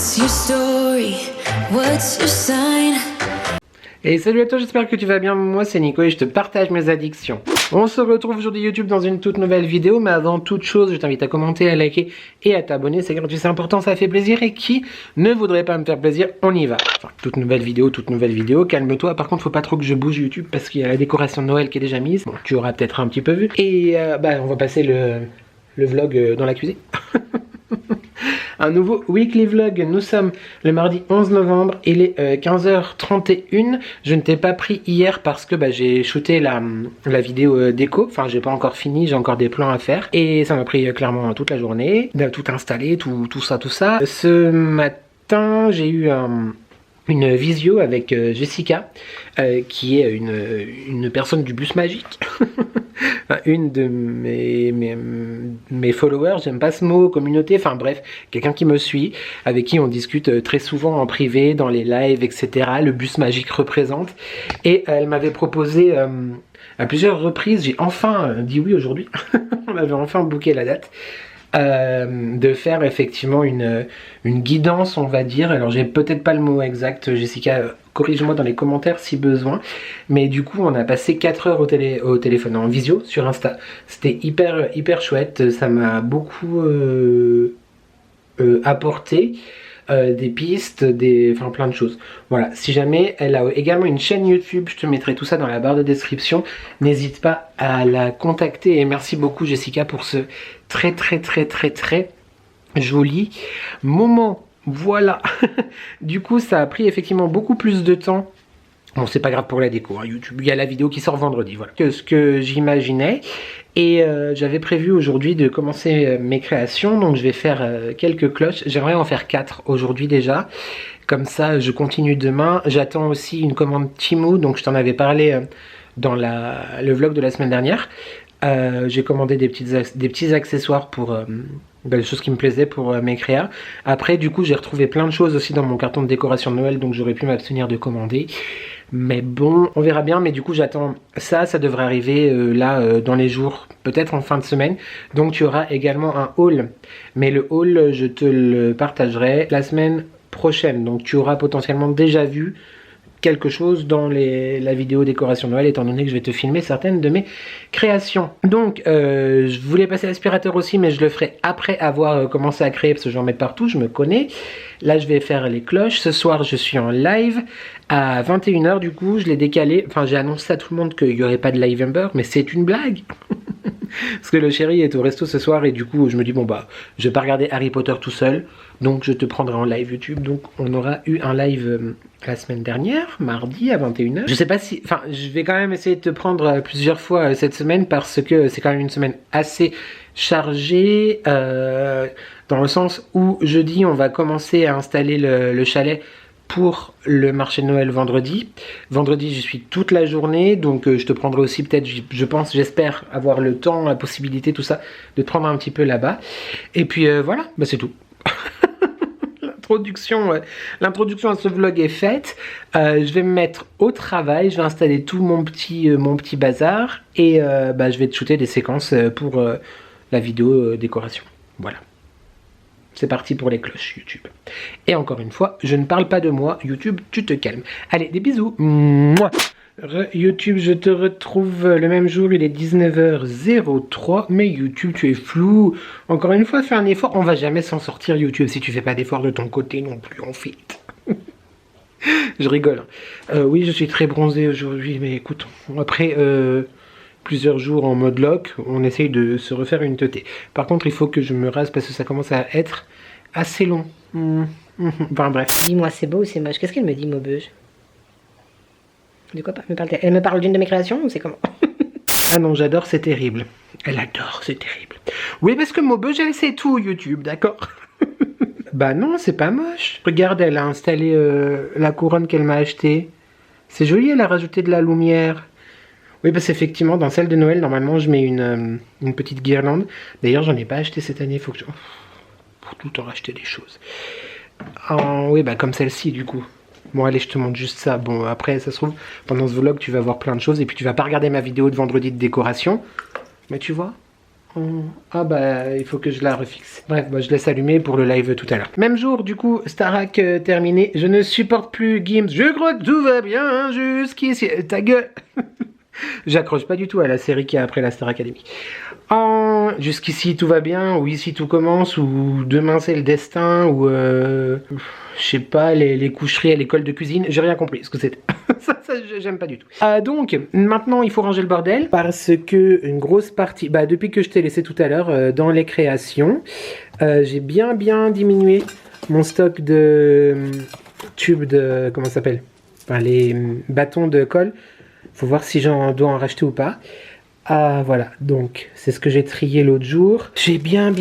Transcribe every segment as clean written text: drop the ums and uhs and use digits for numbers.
What's your story? What's your sign? Et salut à toi, j'espère que tu vas bien, moi c'est Nico et je te partage mes addictions. On se retrouve aujourd'hui YouTube dans une toute nouvelle vidéo, mais avant toute chose, je t'invite à commenter, à liker et à t'abonner, c'est gratuit, c'est important, ça fait plaisir, et qui ne voudrait pas me faire plaisir, on y va. Enfin, toute nouvelle vidéo, calme-toi, par contre faut pas trop que je bouge YouTube parce qu'il y a la décoration de Noël qui est déjà mise, bon, tu auras peut-être un petit peu vu, et on va passer le vlog dans la cuisine. Un nouveau weekly vlog, nous sommes le mardi 11 novembre, il est 15h31, je ne t'ai pas pris hier parce que j'ai shooté la vidéo déco, enfin j'ai pas encore fini, j'ai encore des plans à faire et ça m'a pris clairement toute la journée, tout installer, tout ça. Ce matin j'ai eu une visio avec Jessica, qui est une personne du bus magique. Une de mes followers, j'aime pas ce mot, communauté, enfin bref, quelqu'un qui me suit, avec qui on discute très souvent en privé, dans les lives, etc. Le bus magique représente. Et elle m'avait proposé à plusieurs reprises, j'ai enfin dit oui aujourd'hui, on avait enfin booké la date, de faire effectivement une guidance, on va dire. Alors j'ai peut-être pas le mot exact, Jessica, corrige-moi dans les commentaires si besoin, mais du coup on a passé 4 heures au téléphone en visio sur Insta. C'était hyper chouette, ça m'a beaucoup apporté des pistes, enfin plein de choses. Voilà, si jamais elle a également une chaîne YouTube, je te mettrai tout ça dans la barre de description, n'hésite pas à la contacter. Et merci beaucoup Jessica pour ce très joli moment. Voilà. Du coup ça a pris effectivement beaucoup plus de temps. Bon, c'est pas grave pour la déco, hein. YouTube, il y a la vidéo qui sort vendredi, voilà. Ce que j'imaginais. Et j'avais prévu aujourd'hui de commencer mes créations, donc je vais faire quelques cloches. J'aimerais en faire 4 aujourd'hui déjà. Comme ça, je continue demain. J'attends aussi une commande Temu, donc je t'en avais parlé dans le vlog de la semaine dernière. J'ai commandé des petits accessoires pour des choses qui me plaisaient pour mes créas. Après, du coup, j'ai retrouvé plein de choses aussi dans mon carton de décoration de Noël, donc j'aurais pu m'abstenir de commander. Mais bon, on verra bien, mais du coup j'attends ça devrait arriver dans les jours, peut-être en fin de semaine. Donc tu auras également un haul, mais le haul je te le partagerai la semaine prochaine. Donc tu auras potentiellement déjà vu quelque chose dans la vidéo décoration Noël, étant donné que je vais te filmer certaines de mes créations. Donc je voulais passer l'aspirateur aussi, mais je le ferai après avoir commencé à créer, parce que je vais en mettre partout, je me connais. Là je vais faire les cloches. Ce soir je suis en live à 21 h, du coup je l'ai décalé, enfin j'ai annoncé à tout le monde qu'il n'y aurait pas de live Ember, mais c'est une blague. Parce que le chéri est au resto ce soir et du coup je me dis bon je vais pas regarder Harry Potter tout seul, donc je te prendrai en live YouTube. Donc on aura eu un live la semaine dernière, mardi à 21 h. Je sais pas si, enfin je vais quand même essayer de te prendre plusieurs fois cette semaine, parce que c'est quand même une semaine assez chargée, dans le sens où jeudi on va commencer à installer le chalet pour le marché de Noël vendredi. Vendredi, je suis toute la journée, donc je te prendrai aussi peut-être, j'espère avoir le temps, la possibilité, tout ça, de te prendre un petit peu là-bas. Et puis voilà, c'est tout. L'introduction à ce vlog est faite. Je vais me mettre au travail, je vais installer tout mon petit bazar, et je vais te shooter des séquences pour la vidéo décoration. Voilà. C'est parti pour les cloches YouTube. Et encore une fois, je ne parle pas de moi. YouTube, tu te calmes. Allez, des bisous. Mouah. YouTube, je te retrouve le même jour. Il est 19h03. Mais YouTube, tu es flou. Encore une fois, fais un effort. On va jamais s'en sortir YouTube si tu fais pas d'effort de ton côté non plus, en fait. Je rigole. Oui, je suis très bronzé aujourd'hui. Mais écoute, après plusieurs jours en mode lock, on essaye de se refaire une teutée. Par contre, il faut que je me rase parce que ça commence à être assez long. Enfin bref. Dis-moi, c'est beau ou c'est moche? Qu'est-ce qu'elle me dit, Maubeuge? De quoi elle me parle d'une de mes créations ou c'est comment? Ah non, j'adore, c'est terrible. Elle adore, c'est terrible. Oui, parce que Maubeuge, elle sait tout YouTube, d'accord? Bah non, c'est pas moche. Regarde, elle a installé la couronne qu'elle m'a achetée. C'est joli, elle a rajouté de la lumière. Oui, parce qu'effectivement, dans celle de Noël, normalement, je mets une petite guirlande. D'ailleurs, j'en ai pas acheté cette année, faut que pour tout le temps racheter des choses. Oui, comme celle-ci, du coup. Bon, allez, je te montre juste ça. Bon, après, ça se trouve, pendant ce vlog, tu vas voir plein de choses, et puis tu vas pas regarder ma vidéo de vendredi de décoration. Mais tu vois, Ah bah il faut que je la refixe. Bref, bah, je laisse allumer pour le live tout à l'heure. Même jour du coup, Starac terminé. Je ne supporte plus Gims. Je crois que tout va bien jusqu'ici. Ta gueule. J'accroche pas du tout à la série qui a après la Star Academy. Jusqu'ici tout va bien, ou ici tout commence, ou demain c'est le destin, ou je sais pas, les coucheries à l'école de cuisine. J'ai rien compris ce que c'était. ça j'aime pas du tout. Donc maintenant il faut ranger le bordel parce que une grosse partie, bah depuis que je t'ai laissé tout à l'heure dans les créations, j'ai bien diminué mon stock de tubes de, comment ça s'appelle, enfin, les bâtons de colle. Faut voir si j'en dois en racheter ou pas. Voilà, donc c'est ce que j'ai trié l'autre jour. J'ai bien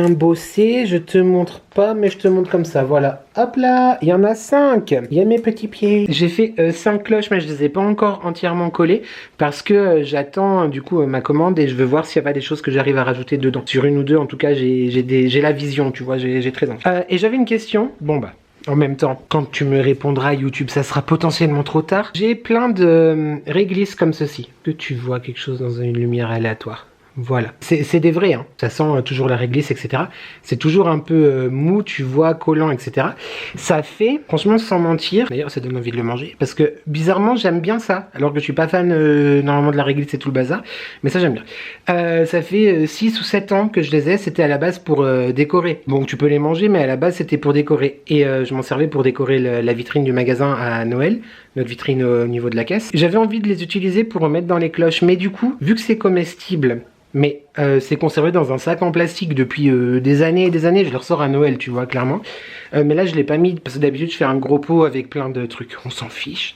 bossé. Je te montre pas, mais je te montre comme ça. Voilà, hop là, il y en a 5. Il y a mes petits pieds. J'ai fait 5 cloches, mais je les ai pas encore entièrement collées parce que j'attends du coup ma commande et je veux voir s'il n'y a pas des choses que j'arrive à rajouter dedans. Sur une ou deux, en tout cas, j'ai la vision, tu vois, j'ai très envie. Et j'avais une question. Bon bah. En même temps, quand tu me répondras YouTube, ça sera potentiellement trop tard. J'ai plein de réglisses comme ceci. Que tu vois quelque chose dans une lumière aléatoire. Voilà. C'est des vrais, hein. Ça sent toujours la réglisse, etc. C'est toujours un peu mou, tu vois, collant, etc. Ça fait, franchement, sans mentir, d'ailleurs, ça donne envie de le manger, parce que, bizarrement, j'aime bien ça, alors que je suis pas fan, normalement, de la réglisse et tout le bazar, mais ça, j'aime bien. Ça fait 6 ou 7 ans que je les ai, c'était à la base pour décorer. Bon, tu peux les manger, mais à la base, c'était pour décorer. Et je m'en servais pour décorer la vitrine du magasin à Noël, notre vitrine au niveau de la caisse. J'avais envie de les utiliser pour mettre dans les cloches, mais du coup, vu que c'est comestible, mais c'est conservé dans un sac en plastique depuis des années et des années. Je le ressors à Noël, tu vois, clairement. Mais là, je l'ai pas mis parce que d'habitude, je fais un gros pot avec plein de trucs. On s'en fiche.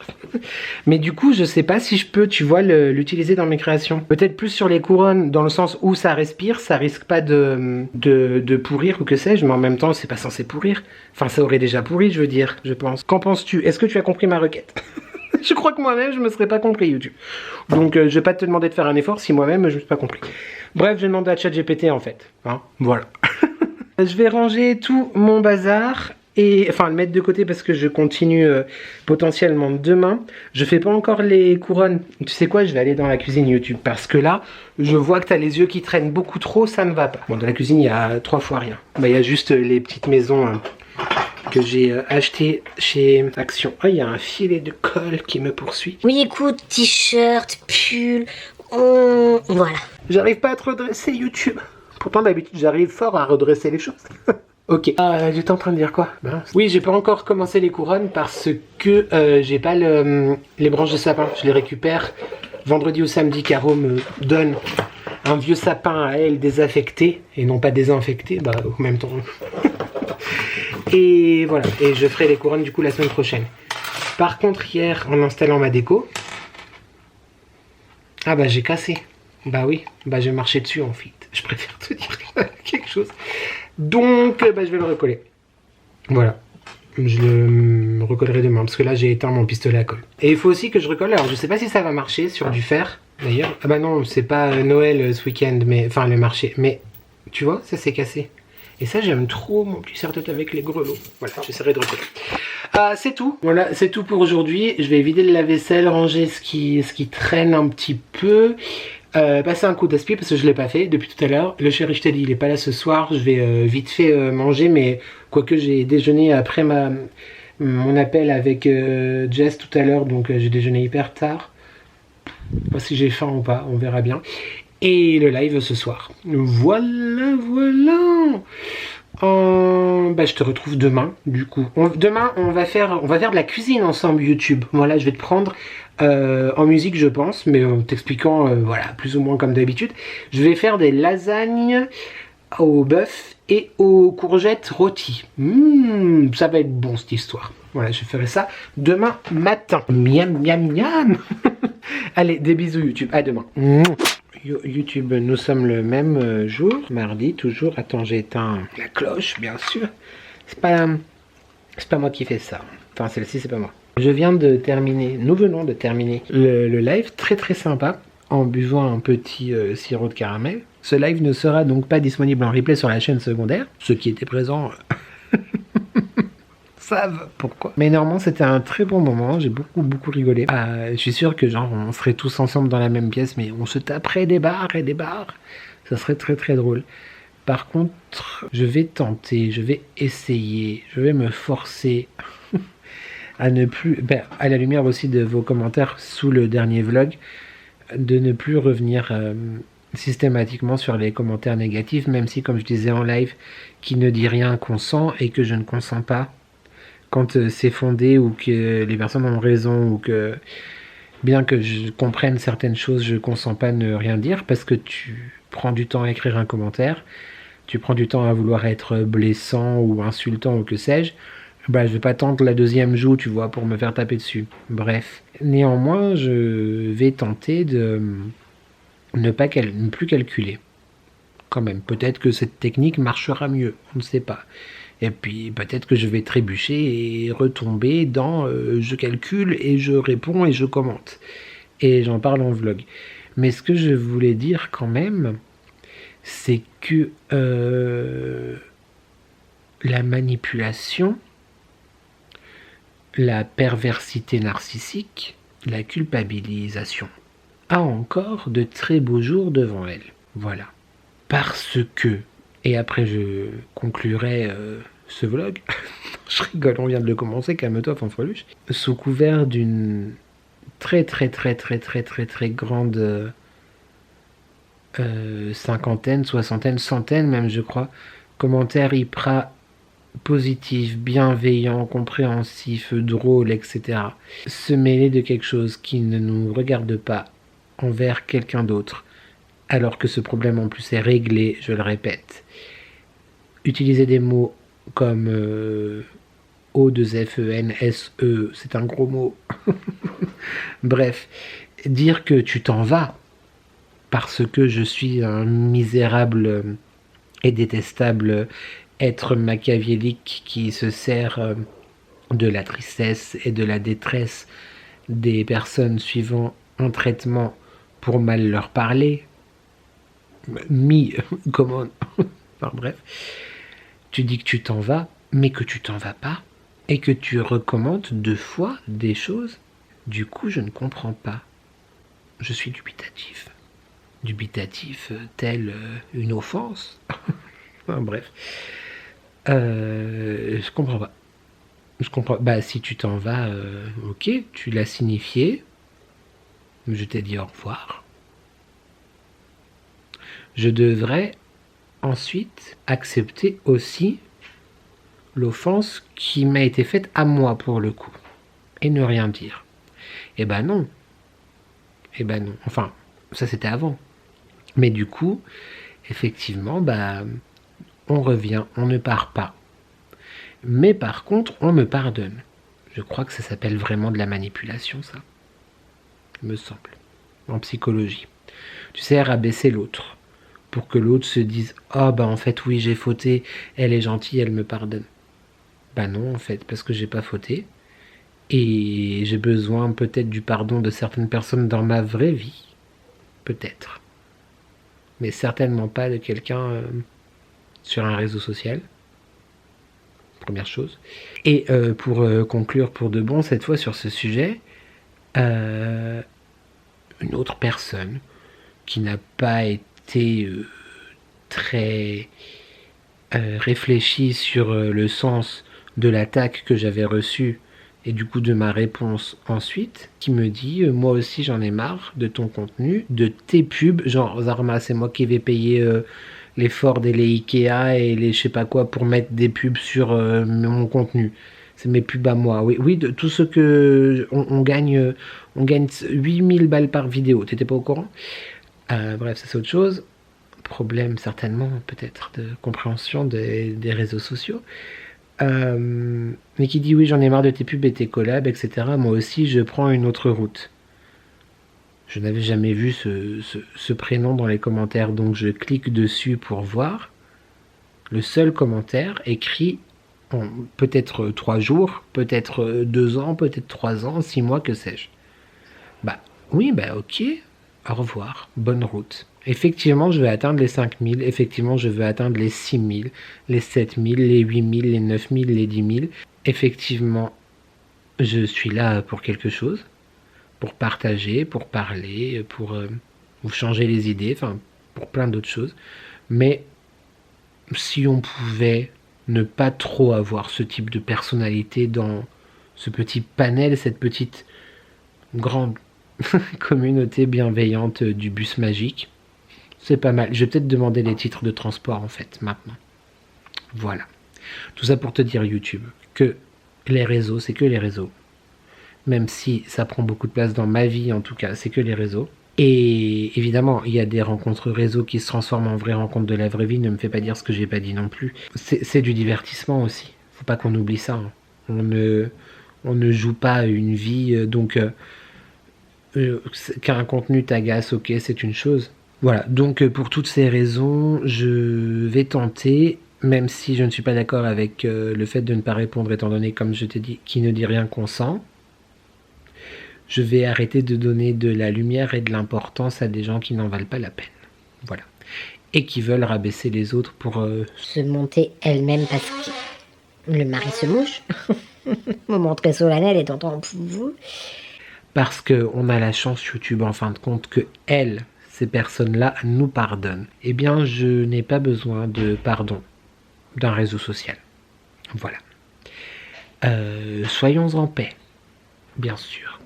Mais du coup, je sais pas si je peux, tu vois, l'utiliser dans mes créations. Peut-être plus sur les couronnes, dans le sens où ça respire, ça risque pas de pourrir ou que sais-je, mais en même temps, c'est pas censé pourrir. Enfin, ça aurait déjà pourri, je veux dire, je pense. Qu'en penses-tu? Est-ce que tu as compris ma requête? Je crois que moi-même, je me serais pas compris, YouTube. Donc, je vais pas te demander de faire un effort si moi-même, je me suis pas compris. Bref, je demande à ChatGPT, en fait. Hein, voilà. Je vais ranger tout mon bazar et enfin le mettre de côté parce que je continue potentiellement demain. Je fais pas encore les couronnes. Tu sais quoi, je vais aller dans la cuisine YouTube parce que là, je vois que tu as les yeux qui traînent beaucoup trop, ça ne va pas. Bon, dans la cuisine, il y a 3 fois rien. Bah, il y a juste les petites maisons que j'ai acheté chez Action. Oh, il y a un filet de colle qui me poursuit. Oui, écoute, t-shirt, pull, voilà. J'arrive pas à te redresser YouTube. Pourtant d'habitude j'arrive fort à redresser les choses. Ok. J'étais en train de dire quoi? Oui, j'ai pas encore commencé les couronnes parce que j'ai pas les branches de sapin. Je les récupère vendredi ou samedi. Caro me donne un vieux sapin à elle désaffecté et non pas désinfecté. Bah au même temps. Et voilà. Et je ferai les couronnes du coup la semaine prochaine. Par contre hier en installant ma déco, ah bah j'ai cassé. Bah oui, bah j'ai marché dessus en fait. Je préfère te dire quelque chose. Donc bah je vais le recoller. Voilà. Je le recollerai demain parce que là j'ai éteint mon pistolet à colle. Et il faut aussi que je recolle. Alors je sais pas si ça va marcher sur du fer d'ailleurs. Ah bah non, c'est pas Noël ce week-end, mais enfin le marché. Mais tu vois, ça s'est cassé. Et ça j'aime trop mon petit serre-tête avec les grelots. Voilà, j'essaierai de recoller. C'est tout. Voilà, c'est tout pour aujourd'hui. Je vais vider le lave-vaisselle, ranger ce qui traîne un petit peu. Passer un coup d'aspi parce que je l'ai pas fait depuis tout à l'heure. Le chéri, je t'ai dit, il est pas là ce soir. Je vais vite fait manger, mais quoique j'ai déjeuné après mon appel avec Jess tout à l'heure, donc j'ai déjeuné hyper tard. Pas si j'ai faim ou pas, on verra bien. Et le live ce soir. Voilà. Bah, je te retrouve demain, du coup. Demain, on va faire de la cuisine ensemble YouTube. Voilà, je vais te prendre en musique, je pense, mais en t'expliquant, voilà, plus ou moins comme d'habitude. Je vais faire des lasagnes au bœuf et aux courgettes rôties. Ça va être bon, cette histoire. Voilà, je ferai ça demain matin. Miam, miam, miam. Allez, des bisous YouTube. À demain. YouTube, nous sommes le même jour, mardi, toujours. Attends, j'ai éteint la cloche, bien sûr. C'est pas moi qui fais ça. Enfin, celle-ci, c'est pas moi. Nous venons de terminer le live, très très sympa, en buvant un petit sirop de caramel. Ce live ne sera donc pas disponible en replay sur la chaîne secondaire. Ceux qui étaient présents savent pourquoi. Mais normalement, c'était un très bon moment. J'ai beaucoup rigolé. Je suis sûr que genre on serait tous ensemble dans la même pièce, mais on se taperait des barres et des barres Ça serait très très drôle. Par contre, je vais tenter, je vais essayer, je vais me forcer à ne plus, à la lumière aussi de vos commentaires sous le dernier vlog, de ne plus revenir systématiquement sur les commentaires négatifs, même si, comme je disais en live, qui ne dit rien consent et que je ne consens pas quand c'est fondé ou que les personnes ont raison ou que, bien que je comprenne certaines choses, je consens pas ne rien dire parce que tu prends du temps à écrire un commentaire, tu prends du temps à vouloir être blessant ou insultant ou que sais-je. Je vais pas tendre la deuxième joue, tu vois, pour me faire taper dessus. Bref. Néanmoins, je vais tenter de ne plus calculer. Quand même, peut-être que cette technique marchera mieux, on ne sait pas. Et puis peut-être que je vais trébucher et retomber dans je calcule et je réponds et je commente. Et j'en parle en vlog. Mais ce que je voulais dire quand même, c'est que la manipulation, la perversité narcissique, la culpabilisation a encore de très beaux jours devant elle. Voilà. Parce que, et après je conclurai ce vlog, je rigole, on vient de le commencer, calme-toi fanfreluche, sous couvert d'une très grande cinquantaine, soixantaine, centaine même je crois, commentaires hyper positifs, bienveillants, compréhensifs, drôles, etc. Se mêler de quelque chose qui ne nous regarde pas envers quelqu'un d'autre, alors que ce problème en plus est réglé, je le répète. Utiliser des mots comme O2FENSE, c'est un gros mot. Bref, dire que tu t'en vas parce que je suis un misérable et détestable être machiavélique qui se sert de la tristesse et de la détresse des personnes suivant un traitement pour mal leur parler. Comment enfin bref, tu dis que tu t'en vas, mais que tu t'en vas pas, et que tu recommandes 2 fois des choses. Du coup, je ne comprends pas. Je suis dubitatif. Dubitatif tel une offense. Enfin, bref. Je comprends pas. Je comprends. Si tu t'en vas, ok, tu l'as signifié. Je t'ai dit au revoir. Je devrais ensuite accepter aussi l'offense qui m'a été faite à moi pour le coup. Et ne rien dire. Non. Non. Enfin, ça c'était avant. Mais du coup, effectivement, on revient, on ne part pas. Mais par contre, on me pardonne. Je crois que ça s'appelle vraiment de la manipulation, ça. Me semble. En psychologie. Tu sais, rabaisser l'autre. Pour que l'autre se dise « Oh, en fait, oui, j'ai fauté. Elle est gentille, elle me pardonne. » Non, en fait, parce que j'ai pas fauté. Et j'ai besoin peut-être du pardon de certaines personnes dans ma vraie vie. Peut-être. Mais certainement pas de quelqu'un sur un réseau social. Première chose. Et pour conclure pour de bon, cette fois sur ce sujet, une autre personne qui n'a pas été très réfléchie sur le sens de l'attaque que j'avais reçue et du coup de ma réponse ensuite, qui me dit moi aussi j'en ai marre de ton contenu, de tes pubs, genre Zarma c'est moi qui vais payer les Ford et les Ikea et les je sais pas quoi pour mettre des pubs sur mon contenu. C'est mes pubs à moi. Oui, de tout ce que on gagne 8000 balles par vidéo. T'étais pas au courant? Bref, ça c'est autre chose. Problème certainement peut-être de compréhension des réseaux sociaux. Mais qui dit oui j'en ai marre de tes pubs et tes collabs, etc. Moi aussi je prends une autre route. Je n'avais jamais vu ce prénom dans les commentaires, donc je clique dessus pour voir. Le seul commentaire écrit en peut-être 3 jours, peut-être 2 ans, peut-être 3 ans, 6 mois, que sais-je. Oui, ok, au revoir, bonne route. Effectivement, je vais atteindre les 5000, effectivement, je veux atteindre les 6000, les 7000, les 8000, les 9000, les 10 000. Effectivement, je suis là pour quelque chose, pour partager, pour parler, pour vous changer les idées, enfin, pour plein d'autres choses. Mais si on pouvait ne pas trop avoir ce type de personnalité dans ce petit panel, cette petite grande communauté bienveillante du bus magique, c'est pas mal. Je vais peut-être demander les titres de transport en fait maintenant. Voilà. Tout ça pour te dire YouTube que les réseaux, c'est que les réseaux. Même si ça prend beaucoup de place dans ma vie en tout cas, c'est que les réseaux. Et évidemment, il y a des rencontres réseaux qui se transforment en vraies rencontres de la vraie vie. Ne me fais pas dire ce que j'ai pas dit non plus. C'est du divertissement aussi. Faut pas qu'on oublie ça. Hein. On ne joue pas une vie. Qu'un contenu t'agace, ok, c'est une chose. Voilà. Donc pour toutes ces raisons, je vais tenter, même si je ne suis pas d'accord avec le fait de ne pas répondre, étant donné, comme je t'ai dit, qui ne dit rien consent. Je vais arrêter de donner de la lumière et de l'importance à des gens qui n'en valent pas la peine. Voilà. Et qui veulent rabaisser les autres pour... Se monter elle-même parce que le mari se mouche. Moment très solennel et t'entends vous. Parce qu'on a la chance, YouTube, en fin de compte, que elles, ces personnes-là, nous pardonnent. Eh bien, je n'ai pas besoin de pardon d'un réseau social. Voilà. Soyons en paix, bien sûr.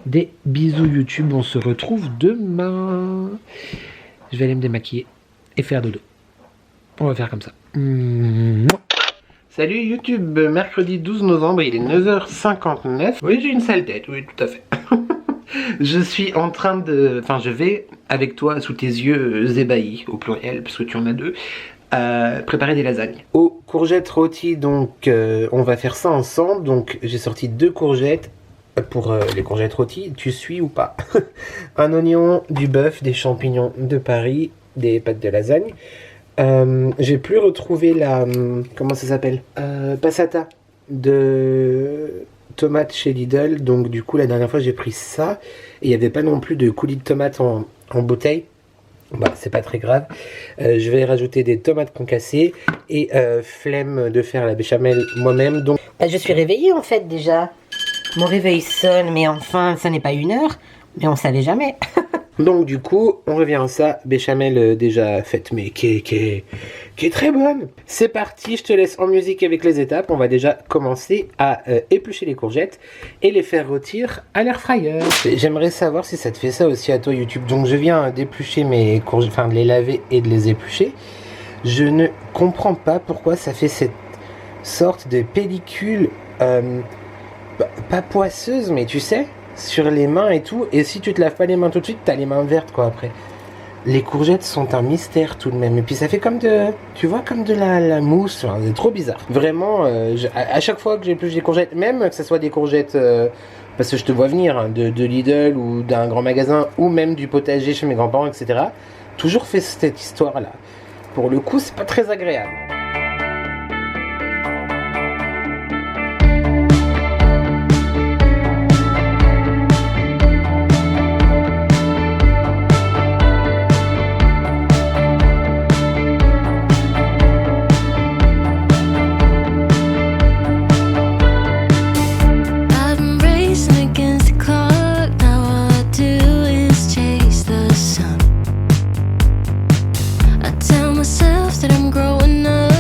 Des bisous YouTube, on se retrouve demain. Je vais aller me démaquiller et faire dodo. On va faire comme ça. Salut YouTube, mercredi 12 novembre, il est 9h59. Oui, j'ai une sale tête, oui, tout à fait. Je suis en train de... Enfin, je vais, avec toi, sous tes yeux ébahis, au pluriel, parce que tu en as deux, préparer des lasagnes. Aux courgettes rôties, donc, on va faire ça ensemble. Donc, j'ai sorti 2 courgettes. Pour les courgettes rôties, tu suis ou pas? Un oignon, du bœuf, des champignons de Paris, des pâtes de lasagne. J'ai plus retrouvé la... comment ça s'appelle? Passata de tomates chez Lidl. Donc du coup la dernière fois j'ai pris ça. Et il n'y avait pas non plus de coulis de tomates en bouteille. Bah c'est pas très grave. Je vais rajouter des tomates concassées. Et flemme de faire la béchamel moi-même. Donc Je suis réveillée en fait déjà. Mon réveil sonne, mais enfin, ça n'est pas 1h. Mais on savait jamais. Donc du coup, on revient à ça, béchamel déjà faite, mais qui est très bonne. C'est parti, je te laisse en musique avec les étapes. On va déjà commencer à éplucher les courgettes et les faire rôtir à l'air fryer. J'aimerais savoir si ça te fait ça aussi à toi YouTube. Donc je viens d'éplucher mes courgettes, enfin de les laver et de les éplucher. Je ne comprends pas pourquoi ça fait cette sorte de pellicule, pas poisseuse, mais tu sais, sur les mains et tout. Et si tu te laves pas les mains tout de suite, t'as les mains vertes quoi après. Les courgettes sont un mystère tout de même. Et puis ça fait comme de... Tu vois, comme de la mousse. Enfin, c'est trop bizarre. Vraiment, à chaque fois que j'épluche des courgettes, même que ce soit des courgettes... parce que je te vois venir, hein, de Lidl ou d'un grand magasin, ou même du potager chez mes grands-parents, etc. Toujours fait cette histoire-là. Pour le coup, c'est pas très agréable. I've been racing against the clock. Now all I do is chase the sun. I tell myself that I'm growing up.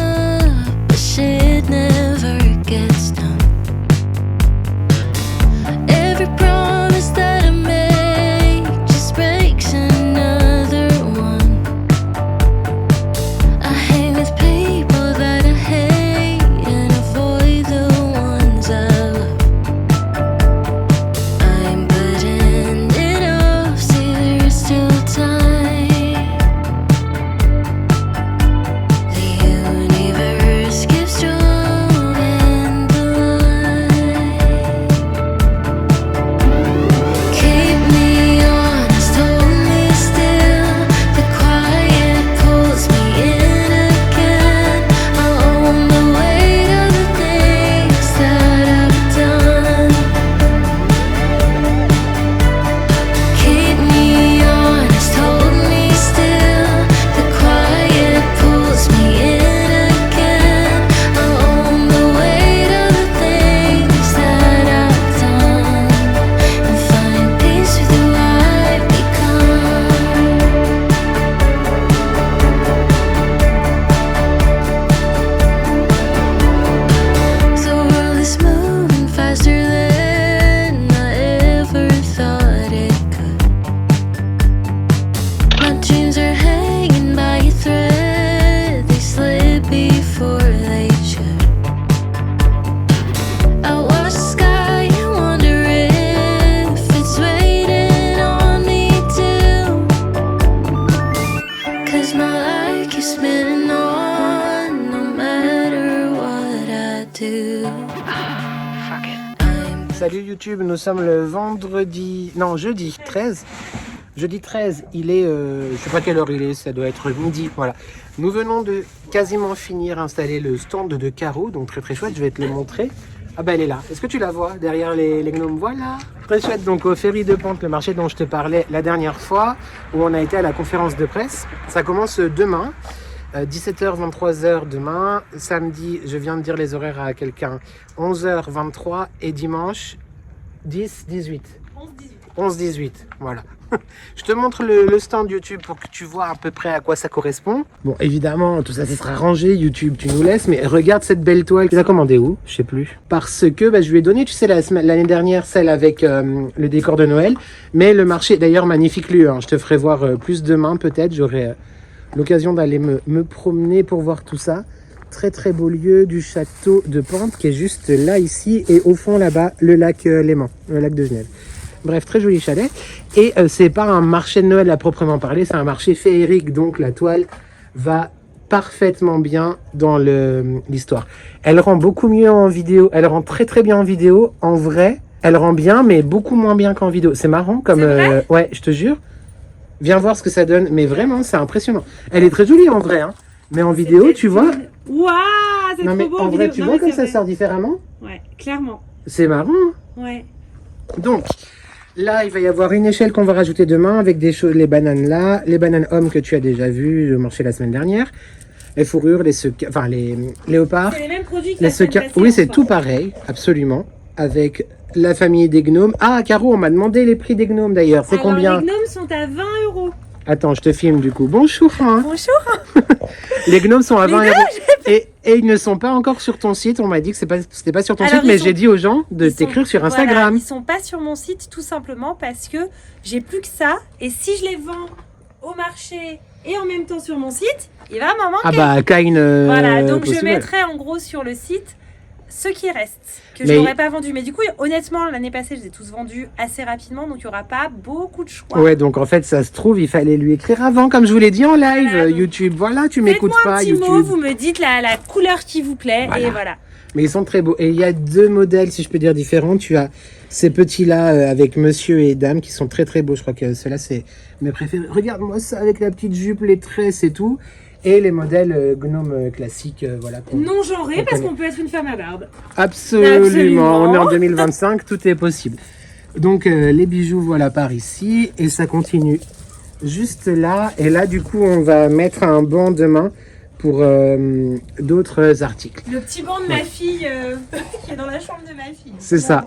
Salut YouTube, nous sommes le jeudi 13. Jeudi 13, il est, je sais pas quelle heure il est, ça doit être midi, voilà. Nous venons de quasiment finir installer le stand de Caro, donc très très chouette, je vais te le montrer. Ah bah elle est là, est-ce que tu la vois derrière les gnomes? Voilà, très chouette, donc au Ferry de Pente, le marché dont je te parlais la dernière fois, où on a été à la conférence de presse. Ça commence demain, 17h, 23h demain, samedi, je viens de dire les horaires à quelqu'un, 11h, 23 et dimanche, 10, 18. 11-18, voilà. Je te montre le stand YouTube pour que tu vois à peu près à quoi ça correspond. Bon, évidemment, tout ça, sera rangé. YouTube, tu nous laisses. Mais regarde cette belle toile. Tu l'as commandée où? Je sais plus. Parce que je lui ai donné, tu sais, l'année dernière, celle avec le décor de Noël. Mais le marché, d'ailleurs, magnifique lieu. Hein. Je te ferai voir plus demain, peut-être. J'aurai l'occasion d'aller me promener pour voir tout ça. Très, très beau lieu du château de Pente qui est juste là, ici. Et au fond, là-bas, le lac Léman, le lac de Genève. Bref, très joli chalet. Et c'est pas un marché de Noël à proprement parler, c'est un marché féerique. Donc la toile va parfaitement bien dans l'histoire. Elle rend beaucoup mieux en vidéo. Elle rend très très bien en vidéo. En vrai, elle rend bien, mais beaucoup moins bien qu'en vidéo. C'est marrant comme... ouais, je te jure. Viens voir ce que ça donne. Mais vraiment, c'est impressionnant. Elle est très jolie en vrai. Hein. Mais en vidéo, tu vois... Waouh, c'est trop beau en vrai, tu vois comme ça sort différemment? Ouais, clairement. C'est marrant. Hein. Ouais. Donc... Là, il va y avoir une échelle qu'on va rajouter demain avec des choses, les bananes là, les bananes hommes que tu as déjà vues au marché la semaine dernière, les fourrures, les léopards. C'est les mêmes produits que les la semaine passée. Oui, c'est tout pareil, absolument, avec la famille des gnomes. Ah, Caro, on m'a demandé les prix des gnomes d'ailleurs. C'est combien? Les gnomes sont à 20 €. Attends, je te filme du coup. Bonjour. Hein. Bonjour. Les gnomes sont à 20 €. Et ils ne sont pas encore sur ton site. On m'a dit que c'était pas sur ton site, mais j'ai dit aux gens de t'écrire sur Instagram. Voilà, ils sont pas sur mon site tout simplement parce que j'ai plus que ça. Et si je les vends au marché et en même temps sur mon site, il va m'en manquer. Ah bah, voilà, donc possible. je mettrai en gros sur le site ceux qui restent, que je n'aurais pas vendu. Mais du coup, honnêtement, l'année passée, je les ai tous vendus assez rapidement, donc il n'y aura pas beaucoup de choix. Ouais, donc en fait, ça se trouve, il fallait lui écrire avant, comme je vous l'ai dit en live, voilà, YouTube. Voilà, tu m'écoutes pas, YouTube. Faites-moi un petit mot, vous me dites la couleur qui vous plaît, voilà. Et voilà. Mais ils sont très beaux. Et il y a deux modèles, si je peux dire, différents. Tu as ces petits-là avec monsieur et dame qui sont très très beaux. Je crois que ceux-là, c'est mes préférés. Regarde-moi ça avec la petite jupe, les tresses et tout. Et les modèles gnome classiques, voilà. Non genrés, parce qu'on peut être une femme à barbe. Absolument. On est en 2025, tout est possible. Donc les bijoux, voilà, par ici. Et ça continue juste là. Et là, du coup, on va mettre un banc demain pour d'autres articles. Le petit banc de ma fille qui est dans la chambre de ma fille. C'est ça.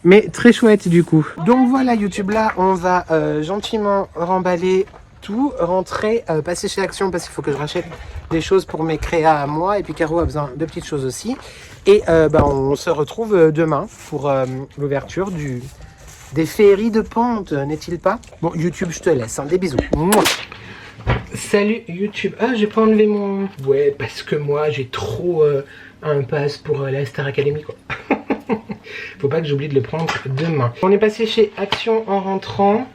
Mais très chouette, du coup. Donc voilà, YouTube, là, on va gentiment remballer tout, rentrer, passer chez Action parce qu'il faut que je rachète des choses pour mes créas à moi et puis Caro a besoin de petites choses aussi et on se retrouve demain pour l'ouverture des féeries de Pente, n'est-il pas? Bon, YouTube, je te laisse, hein, des bisous. Mouah. Salut YouTube. Ah, j'ai pas enlevé mon... Ouais, parce que moi j'ai trop un pass pour la Star Academy, quoi. Faut pas que j'oublie de le prendre demain. On est passé chez Action en rentrant.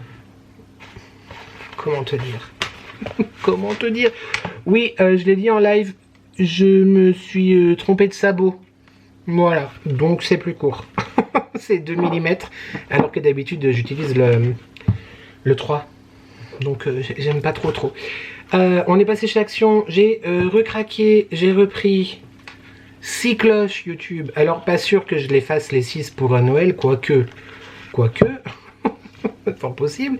Comment te dire? Comment te dire? Oui, je l'ai dit en live, je me suis trompé de sabot. Voilà, donc c'est plus court. C'est 2 mm, alors que d'habitude j'utilise le 3. Donc j'aime pas trop. On est passé chez Action, j'ai recraqué, j'ai repris 6 cloches YouTube. Alors pas sûr que je les fasse les 6 pour Noël, quoique. Fort possible.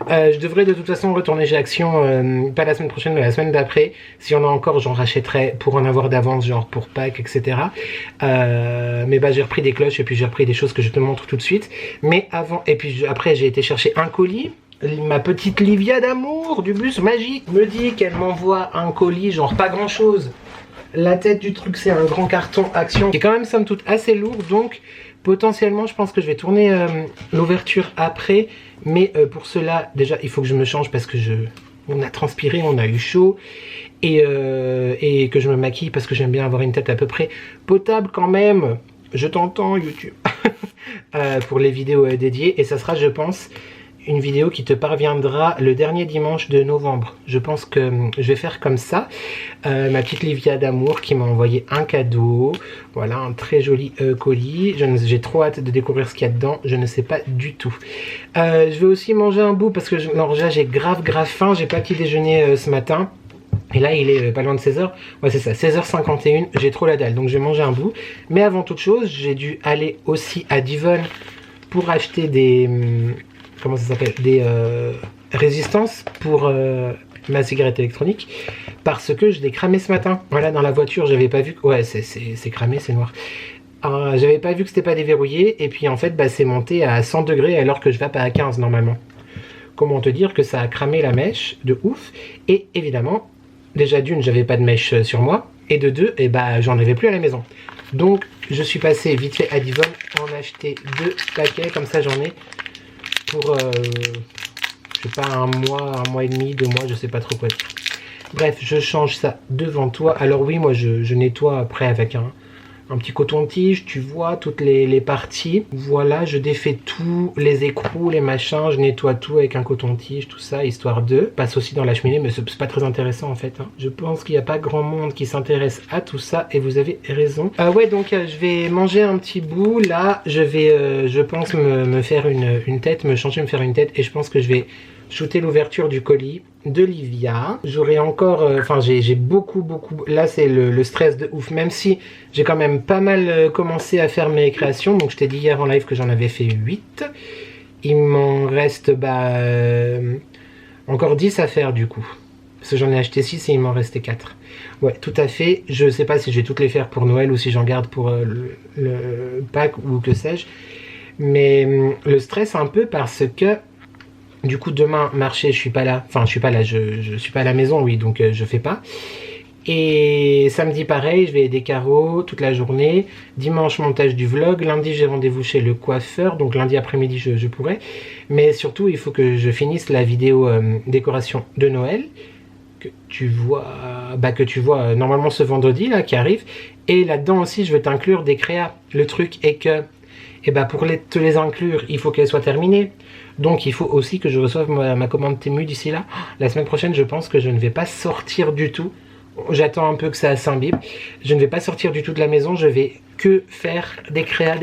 Je devrais de toute façon retourner chez Action, pas la semaine prochaine mais la semaine d'après. Si on a encore, j'en rachèterai pour en avoir d'avance, genre pour Pâques, etc. Mais j'ai repris des cloches et puis j'ai repris des choses que je te montre tout de suite. Mais avant, et puis après j'ai été chercher un colis. Ma petite Livia d'amour du bus magique me dit qu'elle m'envoie un colis, genre pas grand chose. La tête du truc, c'est un grand carton Action qui est quand même somme toute assez lourd, donc potentiellement je pense que je vais tourner l'ouverture après, mais pour cela déjà il faut que je me change parce que on a transpiré, on a eu chaud et que je me maquille parce que j'aime bien avoir une tête à peu près potable quand même. Je t'entends YouTube pour les vidéos dédiées et ça sera je pense une vidéo qui te parviendra le dernier dimanche de novembre. Je pense que je vais faire comme ça. Ma petite Livia d'amour qui m'a envoyé un cadeau. Voilà, un très joli colis. J'ai trop hâte de découvrir ce qu'il y a dedans. Je ne sais pas du tout. Je vais aussi manger un bout parce que j'ai grave faim. J'ai pas petit déjeuner ce matin. Et là, il est pas loin de 16h. Ouais, c'est ça, 16h51. J'ai trop la dalle, donc je vais manger un bout. Mais avant toute chose, j'ai dû aller aussi à Divonne pour acheter des... comment ça s'appelle? Des résistances pour ma cigarette électronique. Parce que je l'ai cramé ce matin. Voilà, dans la voiture, j'avais pas vu... Ouais, c'est cramé, c'est noir. J'avais pas vu que c'était pas déverrouillé. Et puis en fait, bah, c'est monté à 100 degrés alors que je vape à 15 normalement. Comment te dire que ça a cramé la mèche de ouf. Et évidemment... Déjà d'une, j'avais pas de mèche sur moi. Et de deux, et bah, j'en avais plus à la maison. Donc, je suis passé vite fait à Divonne en acheter 2 paquets. Comme ça, j'en ai pour, je sais pas, un mois et demi, 2 mois, je sais pas trop quoi dire. Bref, je change ça devant toi. Alors oui, moi, je nettoie après avec un petit coton-tige, tu vois, toutes les parties. Voilà, je défais tous les écrous, les machins, je nettoie tout avec un coton-tige, tout ça, histoire de... Passe aussi dans la cheminée, mais c'est pas très intéressant en fait. Hein. Je pense qu'il n'y a pas grand monde qui s'intéresse à tout ça, et vous avez raison. Ouais, donc je vais manger un petit bout. Là, je vais, je pense, me faire une tête, me changer, me faire une tête, et je pense que je vais shooter l'ouverture du colis de Livia. J'aurai encore, enfin j'ai beaucoup, là c'est le stress de ouf, même si j'ai quand même pas mal commencé à faire mes créations. Donc je t'ai dit hier en live que j'en avais fait 8. Il m'en reste encore 10 à faire du coup. Parce que j'en ai acheté 6 et il m'en restait 4. Ouais, tout à fait. Je sais pas si je vais toutes les faire pour Noël ou si j'en garde pour le Pâques ou que sais-je. Mais le stress un peu parce que du coup, demain, marché, je suis pas là. Enfin, je suis pas là, je suis pas à la maison, oui, donc je fais pas. Et samedi, pareil, je vais des carreaux toute la journée. Dimanche, montage du vlog. Lundi, j'ai rendez-vous chez le coiffeur. Donc lundi après-midi, je pourrai. Mais surtout, il faut que je finisse la vidéo décoration de Noël. Que tu vois, normalement ce vendredi, là, qui arrive. Et là-dedans aussi, je vais t'inclure des créas. Le truc est que, pour te les inclure, il faut qu'elles soient terminées. Donc il faut aussi que je reçoive ma commande Temu d'ici là. La semaine prochaine, je pense que je ne vais pas sortir du tout. J'attends un peu que ça s'imbibe. Je ne vais pas sortir du tout de la maison. Je vais que faire des créas.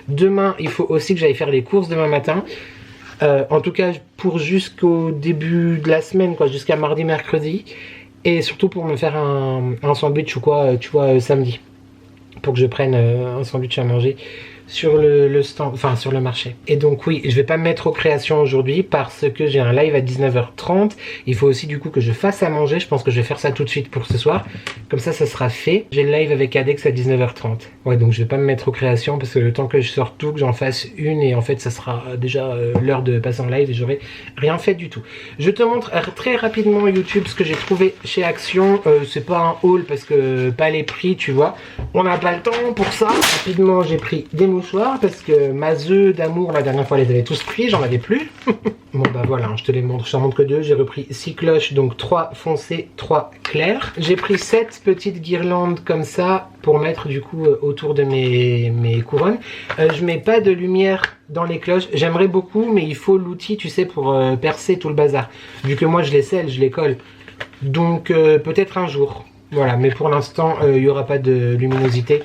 Demain, il faut aussi que j'aille faire les courses demain matin. En tout cas, pour jusqu'au début de la semaine, quoi, jusqu'à mardi, mercredi. Et surtout pour me faire un sandwich ou quoi, tu vois, samedi. Pour que je prenne un sandwich à manger sur le stand, enfin sur le marché. Et donc oui, je vais pas me mettre aux créations aujourd'hui parce que j'ai un live à 19h30. Il faut aussi du coup que je fasse à manger. Je pense que je vais faire ça tout de suite pour ce soir. Comme ça sera fait. J'ai le live avec Adex à 19h30. Ouais, donc je vais pas me mettre aux créations parce que le temps que je sorte tout, que j'en fasse une et en fait ça sera déjà l'heure de passer en live et j'aurai rien fait du tout. Je te montre très rapidement YouTube ce que j'ai trouvé chez Action. C'est pas un haul parce que pas les prix, tu vois. On n'a pas le temps pour ça. Rapidement, j'ai pris des mouchoirs parce que ma œuf d'amour la dernière fois les avait tous pris, j'en avais plus. Bon bah voilà, je te les montre, je t'en montre que 2. J'ai repris 6 cloches, donc 3 foncées, 3 clairs. J'ai pris 7 petites guirlandes comme ça pour mettre du coup autour de mes couronnes. Je mets pas de lumière dans les cloches, j'aimerais beaucoup mais il faut l'outil tu sais pour percer tout le bazar. Vu que moi je les scelle, je les colle. Donc peut-être un jour. Voilà, mais pour l'instant il n'y aura pas de luminosité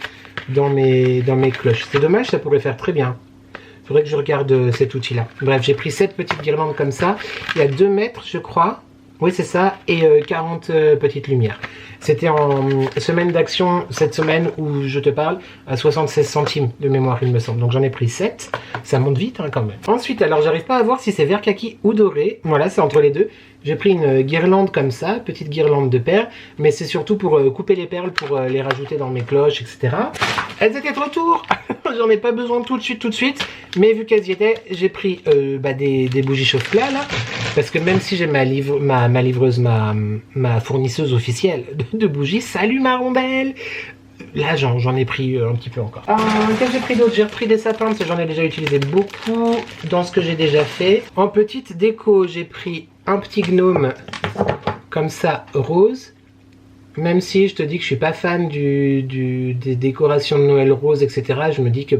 dans mes cloches. C'est dommage, ça pourrait faire très bien. Il faudrait que je regarde cet outil là. Bref, j'ai pris 7 petites guirlandes comme ça. Il y a 2 mètres je crois. Oui c'est ça. Et 40 petites lumières. C'était en semaine d'action cette semaine où je te parle à 76 centimes de mémoire il me semble. Donc j'en ai pris 7. Ça monte vite hein, quand même. Ensuite alors j'arrive pas à voir si c'est vert kaki ou doré. Voilà c'est entre les deux. J'ai pris une guirlande comme ça, petite guirlande de perles, mais c'est surtout pour couper les perles, pour les rajouter dans mes cloches, etc. Elles étaient de retour. J'en ai pas besoin tout de suite, mais vu qu'elles y étaient, j'ai pris des bougies chauffe-plat là, parce que même si j'ai ma livreuse, ma fournisseuse officielle de bougies, salut ma rondelle. Là j'en ai pris un petit peu encore. Qu'est-ce que j'ai pris d'autre? J'ai repris des sapins parce que j'en ai déjà utilisé beaucoup dans ce que j'ai déjà fait. En petite déco j'ai pris un petit gnome comme ça rose. même si je te dis que je suis pas fan des décorations de Noël rose, etc., je me dis que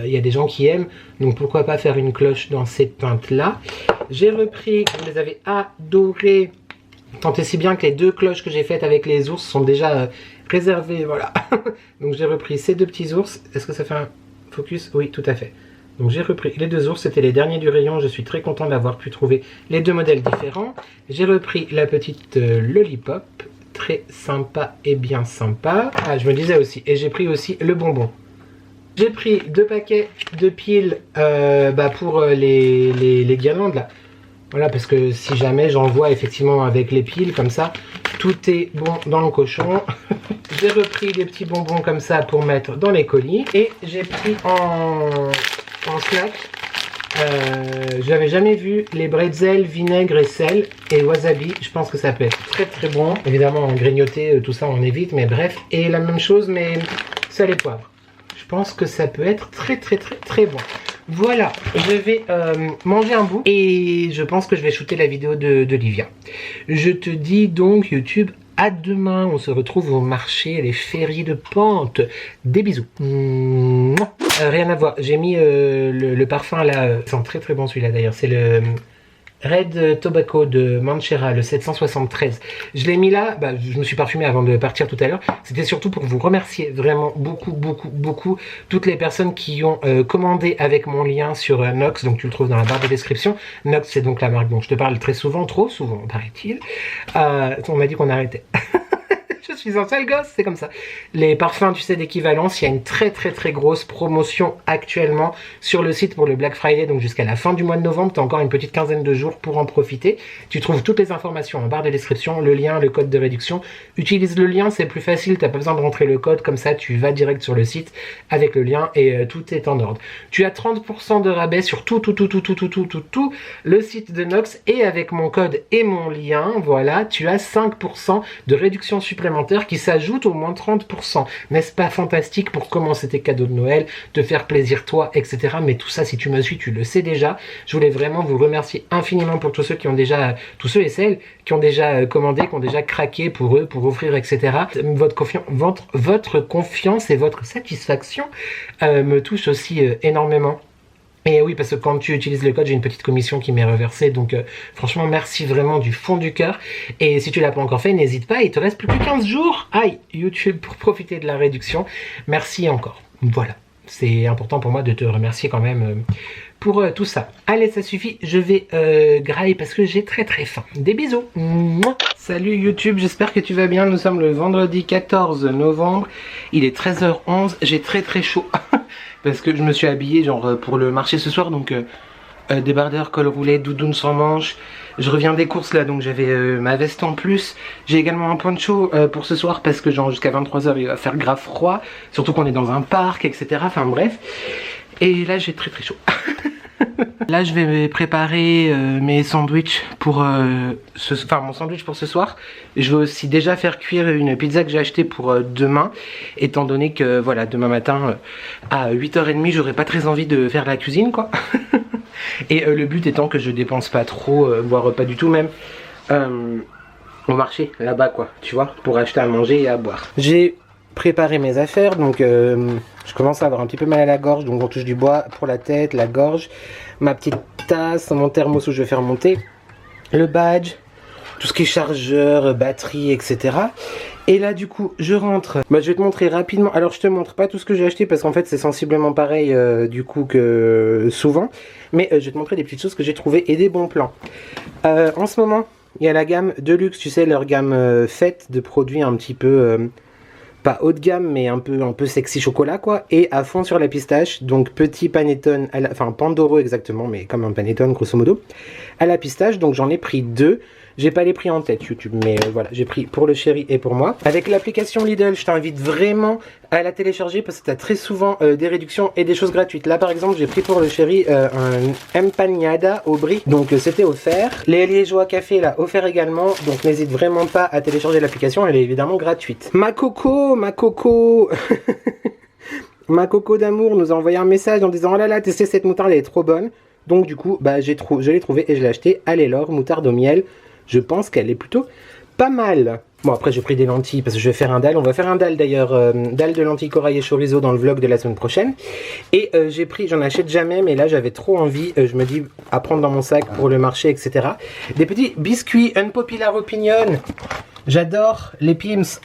il y a des gens qui aiment, donc pourquoi pas faire une cloche dans cette teinte-là. J'ai repris, vous les avez adorées, tant et si bien que les 2 cloches que j'ai faites avec les ours sont déjà réservées, voilà. Donc j'ai repris ces 2 petits ours. Est-ce que ça fait un focus? Oui, tout à fait. Donc j'ai repris les 2 ours, c'était les derniers du rayon, je suis très content d'avoir pu trouver les 2 modèles différents. J'ai repris la petite Lollipop, très sympa et bien sympa. Ah, je me disais aussi, et j'ai pris aussi le bonbon. J'ai pris 2 paquets de piles pour les guirlandes là. Voilà, parce que si jamais j'envoie effectivement avec les piles comme ça, tout est bon dans le cochon. J'ai repris des petits bonbons comme ça pour mettre dans les colis. Et j'ai pris en snack, j'avais jamais vu les bretzels, vinaigre et sel et wasabi. Je pense que ça peut être très très bon. Évidemment, en grignoter, tout ça on évite, mais bref. Et la même chose, mais sel et poivre. Je pense que ça peut être très très très très bon. Voilà, je vais manger un bout et je pense que je vais shooter la vidéo de Livia. Je te dis donc YouTube, à demain, on se retrouve au marché Les Ferries de Pente. Des bisous. Rien à voir, j'ai mis le parfum là, il sent très très bon celui-là d'ailleurs, c'est le Red Tobacco de Manchera, le 773. Je l'ai mis là, je me suis parfumé avant de partir tout à l'heure. C'était surtout pour vous remercier vraiment beaucoup toutes les personnes qui ont commandé avec mon lien sur Nox, donc tu le trouves dans la barre de description. Nox, c'est donc la marque dont je te parle très souvent, trop souvent paraît-il. On m'a dit qu'on arrêtait. Je suis un sale gosse, c'est comme ça. Les parfums, tu sais, d'équivalence, il y a une très grosse promotion actuellement sur le site pour le Black Friday, donc jusqu'à la fin du mois de novembre, tu as encore une petite quinzaine de jours pour en profiter. Tu trouves toutes les informations en barre de description, le lien, le code de réduction. Utilise le lien, c'est plus facile, tu n'as pas besoin de rentrer le code, comme ça tu vas direct sur le site avec le lien et tout est en ordre. Tu as 30% de rabais sur tout le site de Nox et avec mon code et mon lien, voilà, tu as 5% de réduction supplémentaire qui s'ajoute au moins 30%. N'est-ce pas fantastique pour commencer tes cadeaux de Noël, te faire plaisir toi, etc. Mais tout ça, si tu me suis, tu le sais déjà. Je voulais vraiment vous remercier infiniment pour tous ceux qui ont déjà, tous ceux et celles qui ont déjà commandé, qui ont déjà craqué pour eux, pour offrir, etc. Votre confiance et votre satisfaction me touche aussi énormément. Et oui, parce que quand tu utilises le code, j'ai une petite commission qui m'est reversée. Donc franchement, merci vraiment du fond du cœur. Et si tu l'as pas encore fait, n'hésite pas. Il te reste plus que 15 jours. Aïe, YouTube, pour profiter de la réduction. Merci encore. Voilà. C'est important pour moi de te remercier quand même pour tout ça. Allez, ça suffit. Je vais grailler parce que j'ai très faim. Des bisous. Mouah. Salut YouTube, j'espère que tu vas bien. Nous sommes le vendredi 14 novembre. Il est 13h11. J'ai très chaud. Parce que je me suis habillé genre pour le marché ce soir, donc débardeur, col roulé, doudoune sans manches. Je reviens des courses là, donc j'avais ma veste en plus. J'ai également un poncho pour ce soir parce que genre jusqu'à 23h il va faire grave froid. Surtout qu'on est dans un parc, etc. Enfin bref. Et là j'ai très chaud. Là je vais préparer mes sandwichs pour mon sandwich pour ce soir. Je vais aussi déjà faire cuire une pizza que j'ai achetée pour demain, étant donné que voilà, demain matin à 8h30 j'aurai pas très envie de faire la cuisine quoi. Et le but étant que je dépense pas trop, voire pas du tout même au marché là-bas quoi, tu vois, pour acheter à manger et à boire. J'ai préparé mes affaires, donc je commence à avoir un petit peu mal à la gorge, donc on touche du bois pour la tête, la gorge, ma petite tasse, mon thermos où je vais faire monter le badge, tout ce qui est chargeur, batterie, etc. Et là du coup je rentre, je vais te montrer rapidement, alors je te montre pas tout ce que j'ai acheté parce qu'en fait c'est sensiblement pareil du coup que souvent, mais je vais te montrer des petites choses que j'ai trouvées et des bons plans. En ce moment il y a la gamme Deluxe, tu sais, leur gamme faite de produits un petit peu pas haut de gamme mais un peu sexy chocolat quoi, et à fond sur la pistache, donc petit panettone, enfin Pandoro exactement, mais comme un panettone grosso modo, à la pistache, donc j'en ai pris 2. J'ai pas les prix en tête YouTube, mais voilà, j'ai pris pour le chéri et pour moi. Avec l'application Lidl, je t'invite vraiment à la télécharger parce que tu as très souvent des réductions et des choses gratuites. Là par exemple, j'ai pris pour le chéri un empanada au brie, donc c'était offert. Les liégeois café là, offert également, donc n'hésite vraiment pas à télécharger l'application, elle est évidemment gratuite. Ma coco ma coco d'amour nous a envoyé un message en disant: oh là là, testez cette moutarde, elle est trop bonne. Donc du coup, je l'ai trouvée et je l'ai acheté. Allez, l'or, moutarde au miel. Je pense qu'elle est plutôt pas mal. Bon, après j'ai pris des lentilles parce que je vais faire un dalle. On va faire un dalle d'ailleurs, dalle de lentilles corail et chorizo dans le vlog de la semaine prochaine. Et j'ai pris, j'en achète jamais, mais là j'avais trop envie, je me dis à prendre dans mon sac pour le marché, etc. Des petits biscuits unpopular opinion. J'adore les Pim's.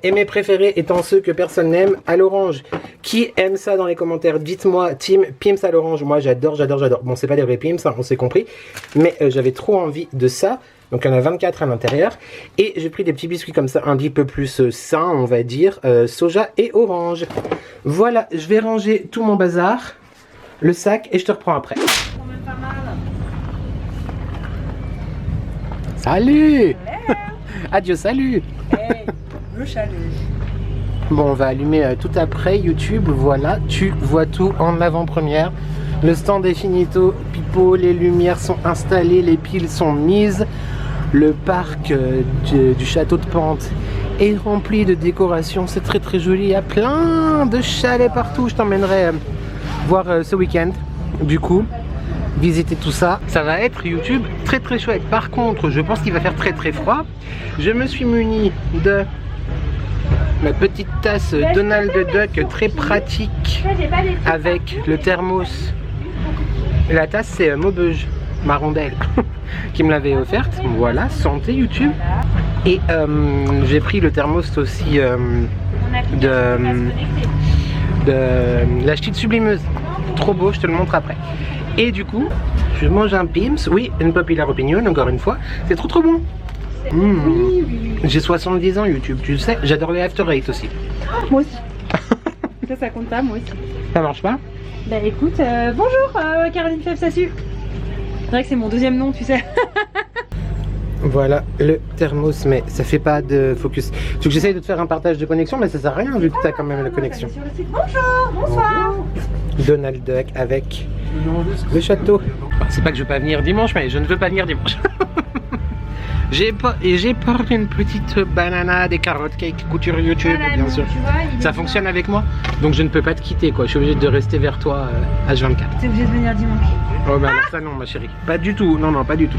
Et mes préférés étant ceux que personne n'aime à l'orange. Qui aime ça dans les commentaires? Dites-moi, team Pim's à l'orange. Moi j'adore, j'adore, j'adore. Bon, c'est pas des vrais Pim's, hein, on s'est compris. Mais j'avais trop envie de ça. Donc il y en a 24 à l'intérieur. Et j'ai pris des petits biscuits comme ça, un petit peu plus sain, on va dire. Soja et orange. Voilà, je vais ranger tout mon bazar. Le sac et je te reprends après. Salut. Adieu, salut. Hey, le chalut. Bon, on va allumer tout après YouTube. Voilà, tu vois tout en avant-première. Le stand est finito, pipo, les lumières sont installées, les piles sont mises. Le parc du château de Pente est rempli de décorations. C'est très très joli. Il y a plein de chalets partout. Je t'emmènerai voir ce week-end. Du coup, visiter tout ça. Ça va être YouTube très très chouette. Par contre, je pense qu'il va faire très très froid. Je me suis muni de ma petite tasse Donald Duck très pratique avec le thermos. La tasse c'est Maubeuge, ma rondelle, qui me l'avait offerte. Voilà, santé YouTube. Et j'ai pris le thermos aussi de la ch'tite sublimeuse. Trop beau, je te le montre après. Et du coup, je mange un Pim's. Oui, une popular opinion, encore une fois. C'est trop trop bon. J'ai 70 ans YouTube, tu le sais. J'adore les After Eight aussi. Moi aussi. Ça compte pas, moi aussi. Ça marche pas? Bah écoute, bonjour Caroline Fèvre-Sassu. C'est vrai que c'est mon deuxième nom, tu sais. Voilà le thermos, mais ça fait pas de focus. Tu veux que j'essaye de te faire un partage de connexion, mais ça sert à rien vu que tu as quand même la connexion. Sur le site. Bonjour, bonsoir. Donald Duck avec le château. C'est pas que je veux pas venir dimanche, mais je ne veux pas venir dimanche. J'ai porté une petite banana, des carottes cake couture YouTube, Voilà, bien donc, sûr. tu vois, Ça fonctionne avec moi, donc je ne peux pas te quitter quoi. Je suis obligé de rester vers toi H24. T'es obligé de venir dimanche. Oh bah alors ça non ma chérie. Pas du tout, non non pas du tout.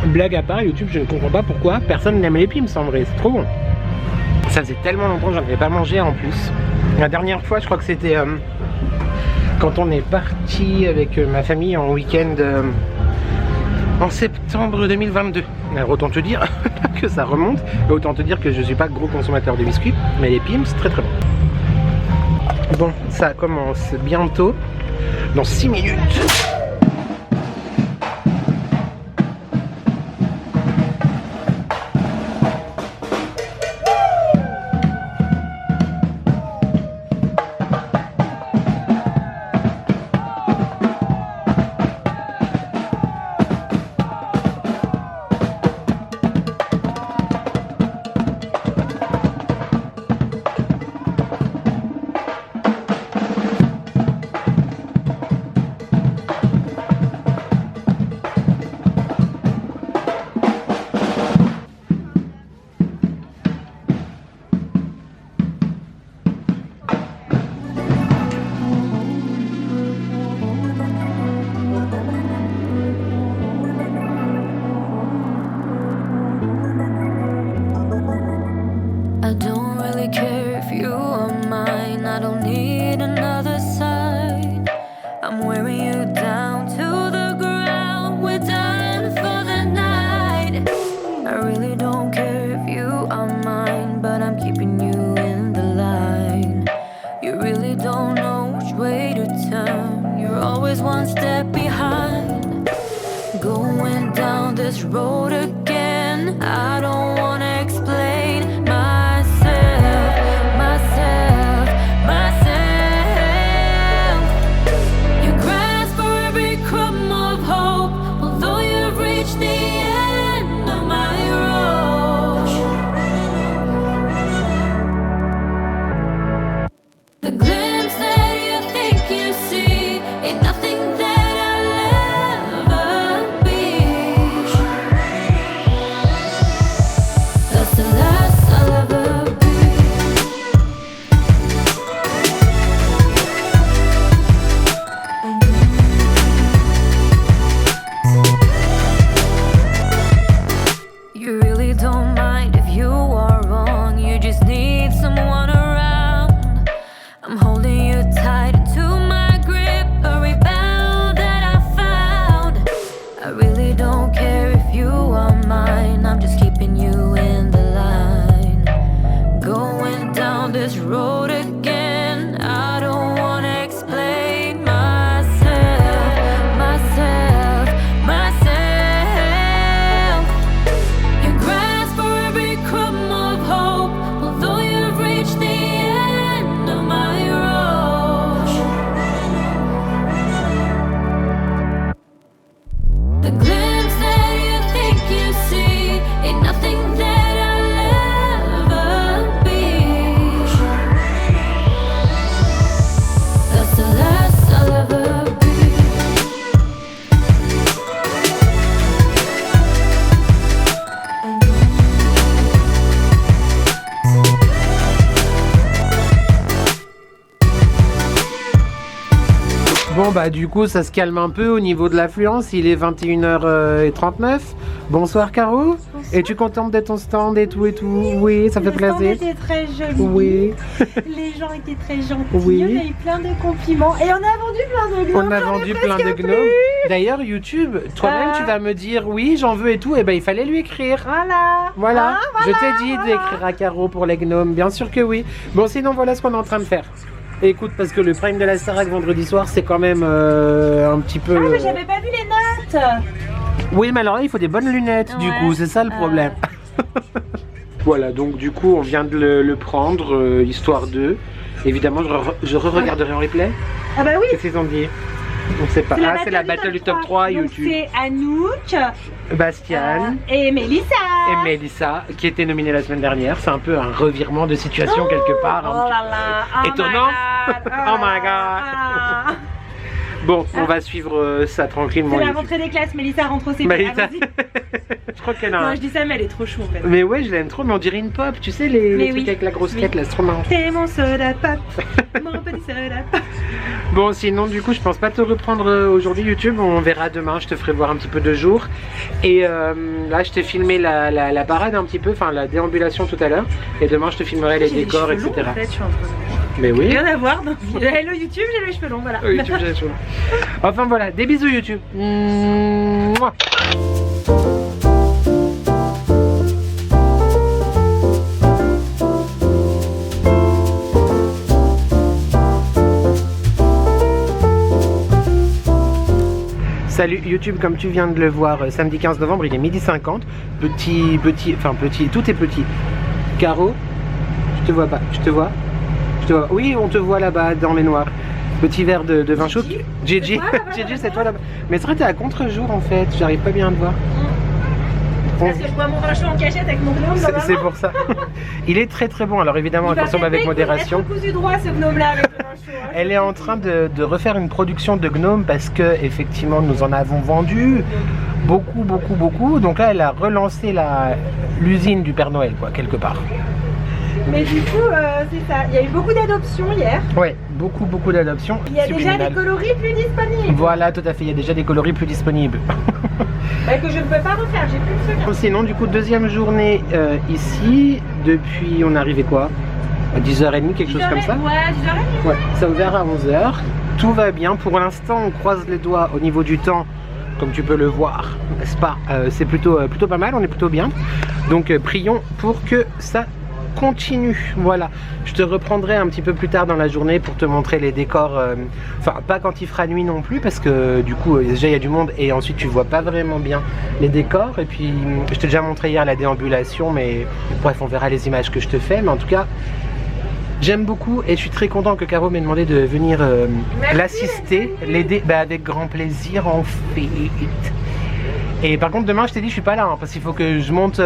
Blague à part, YouTube, je ne comprends pas pourquoi personne n'aime les Pim's en vrai, c'est trop bon. Ça faisait tellement longtemps que j'en avais pas mangé en plus. La dernière fois, je crois que c'était quand on est parti avec ma famille en week-end en septembre 2022. Alors autant te dire que ça remonte, et autant te dire que je suis pas gros consommateur de biscuits, mais les Pim's, très très bon. Bon, ça commence bientôt, dans 6 minutes. I don't really care if you are mine. I don't need another side. I'm wearing you down to the ground. We're done for the night. I really don't care if you are mine, but I'm keeping you in the line. You really don't know which way to turn. You're always one step behind. Going down this road again. I don't wanna explain myself. You grasp for every crumb of hope, although you've reached the end of my road. The glimpse that you think you see ain't nothing that I'll ever be. Bon bah du coup ça se calme un peu au niveau de l'affluence, il est 21h39. Bonsoir Caro. Bonsoir. Es-tu contente de ton stand et tout? Oui, ça fait plaisir. Le stand était très joli. Oui. Les gens étaient très gentils. Oui. On a eu plein de compliments. Et on a vendu plein de gnomes. On a vendu plein de gnomes. D'ailleurs YouTube, toi-même tu vas me dire oui j'en veux et tout, et ben il fallait lui écrire. Voilà. Je t'ai dit d'écrire à Caro pour les gnomes, bien sûr que oui. Bon sinon voilà ce qu'on est en train de faire. Écoute, parce que le prime de la Starac vendredi soir c'est quand même un petit peu... Ah mais j'avais pas vu les notes. Oui mais alors là il faut des bonnes lunettes du coup, c'est ça le problème. Voilà, donc du coup on vient de le prendre, histoire de... Évidemment je re-regarderai en replay. Ah bah oui. Qu'est-ce qu'ils ont dit? On sait pas. Ah c'est la battle du top 3 Donc YouTube. c'est Anouk, Bastian et Mélissa. et Mélissa qui était nominée la semaine dernière. C'est un peu un revirement de situation quelque part. Oh là là. Étonnant. Oh my god. Ah. Bon, on va suivre ça tranquillement. C'est la YouTube. rentrée des classes, Mélissa rentre au CP. Mélissa. Allons-y. Je crois qu'elle a Non, un... je dis ça, mais elle est trop chou en fait. Mais ouais, je l'aime trop, mais on dirait une pop, tu sais, les Mais trucs oui. avec la grosse Oui. tête là, c'est trop marrant. T'es mon soda pop, mon petit soda pop. Bon, sinon, du coup, je pense pas te reprendre aujourd'hui YouTube, on verra demain, je te ferai voir un petit peu de jour. Et là, je t'ai filmé la parade un petit peu, enfin la déambulation tout à l'heure. Et demain, je te filmerai les J'ai décors, les cheveux etc. longs, en fait, je suis en train de... Mais oui. Rien à voir, donc hello YouTube, j'ai les cheveux longs, voilà. YouTube, j'ai les cheveux. Enfin voilà, des bisous YouTube. Mouah. Salut YouTube, comme tu viens de le voir, samedi 15 novembre, il est 12h50. Petit, tout est petit. Caro, je te vois pas, je te vois. Oui, on te voit là-bas dans les noirs. Petit verre de vin chaud. Gigi, Gigi, c'est toi là-bas. Mais c'est vrai, t'es à contre-jour en fait, j'arrive pas bien à te voir. Parce que je bois mon vin chaud en cachette avec mon gnome dans la C'est main. pour ça. Il est très très bon, alors évidemment, Il va consomme avec peut-être modération. être cousu droit ce gnome là avec le vin chaud. Hein. Elle est en train de refaire une production de gnomes parce que effectivement nous en avons vendu beaucoup. Donc là elle a relancé l'usine du Père Noël quoi, quelque part. Mais du coup, c'est ça. Il y a eu beaucoup d'adoptions hier. Ouais, beaucoup d'adoptions. Il y a déjà subliminales. des coloris plus disponibles. Voilà, tout à fait, il y a déjà des coloris plus disponibles. Bah, que je ne peux pas refaire, j'ai plus de souvenir. Sinon du coup deuxième journée ici, depuis on est arrivé quoi, à 10h30, quelque chose comme ça. Ouais, 10h30. Ouais, ça a ouvert à 11h. Tout va bien. Pour l'instant, on croise les doigts au niveau du temps. Comme tu peux le voir, n'est-ce pas? C'est plutôt pas mal, on est plutôt bien. Donc prions pour que ça continue. Voilà. Je te reprendrai un petit peu plus tard dans la journée pour te montrer les décors. Enfin, pas quand il fera nuit non plus, parce que du coup, déjà il y a du monde et ensuite tu vois pas vraiment bien les décors. Et puis, je t'ai déjà montré hier la déambulation, mais bref, on verra les images que je te fais. Mais en tout cas, j'aime beaucoup et je suis très content que Caro m'ait demandé de venir l'assister, l'aider, avec grand plaisir en fait. Et par contre demain je t'ai dit je suis pas là hein, parce qu'il faut que je monte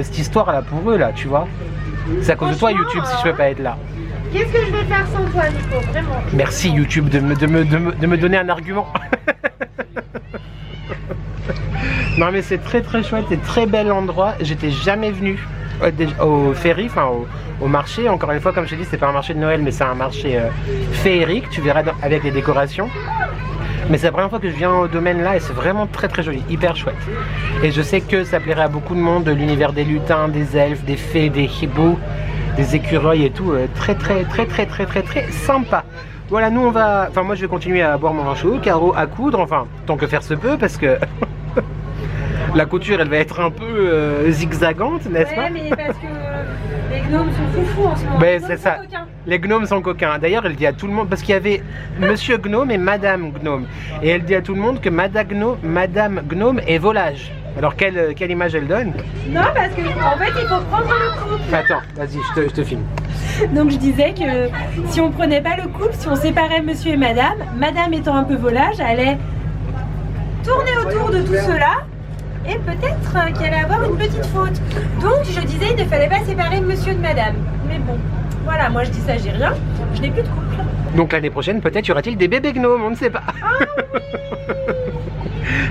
cette histoire là pour eux là, tu vois. C'est à cause de toi YouTube si je peux pas être là. Qu'est-ce que je vais faire sans toi Nico, vraiment? Merci YouTube de me donner un argument. Non mais c'est très chouette, c'est très bel endroit. J'étais jamais venu au ferry, enfin au marché. Encore une fois, comme je t'ai dit, c'est pas un marché de Noël, mais c'est un marché féerique. Tu verras avec les décorations. Mais c'est la première fois que je viens au domaine là et c'est vraiment très joli, hyper chouette. Et je sais que ça plairait à beaucoup de monde, de l'univers des lutins, des elfes, des fées, des hiboux, des écureuils et tout. Très sympa. Voilà, nous on va... Enfin moi je vais continuer à boire mon vin chaud, Caro à coudre, enfin tant que faire se peut parce que... La couture, elle va être un peu zigzagante, n'est-ce pas? Ouais, mais parce que les gnomes sont foufous en ce moment. Ben, Les c'est gnomes ça. sont coquins. Les gnomes sont coquins. D'ailleurs, elle dit à tout le monde, parce qu'il y avait Monsieur Gnome et Madame Gnome. Et elle dit à tout le monde que Madame Gnome est volage. Alors, quelle image elle donne? Non, parce que en fait, il faut prendre le couple. Attends, vas-y, je te filme. Donc je disais que si on prenait pas le couple, si on séparait monsieur et madame, madame étant un peu volage, elle allait tourner autour de tout cela et peut-être qu'elle allait avoir une petite faute. Donc je disais il ne fallait pas séparer monsieur de madame. Mais bon, voilà, moi je dis ça, j'ai rien, je n'ai plus de couple. Donc l'année prochaine, peut-être y aura-t-il des bébés gnomes, on ne sait pas.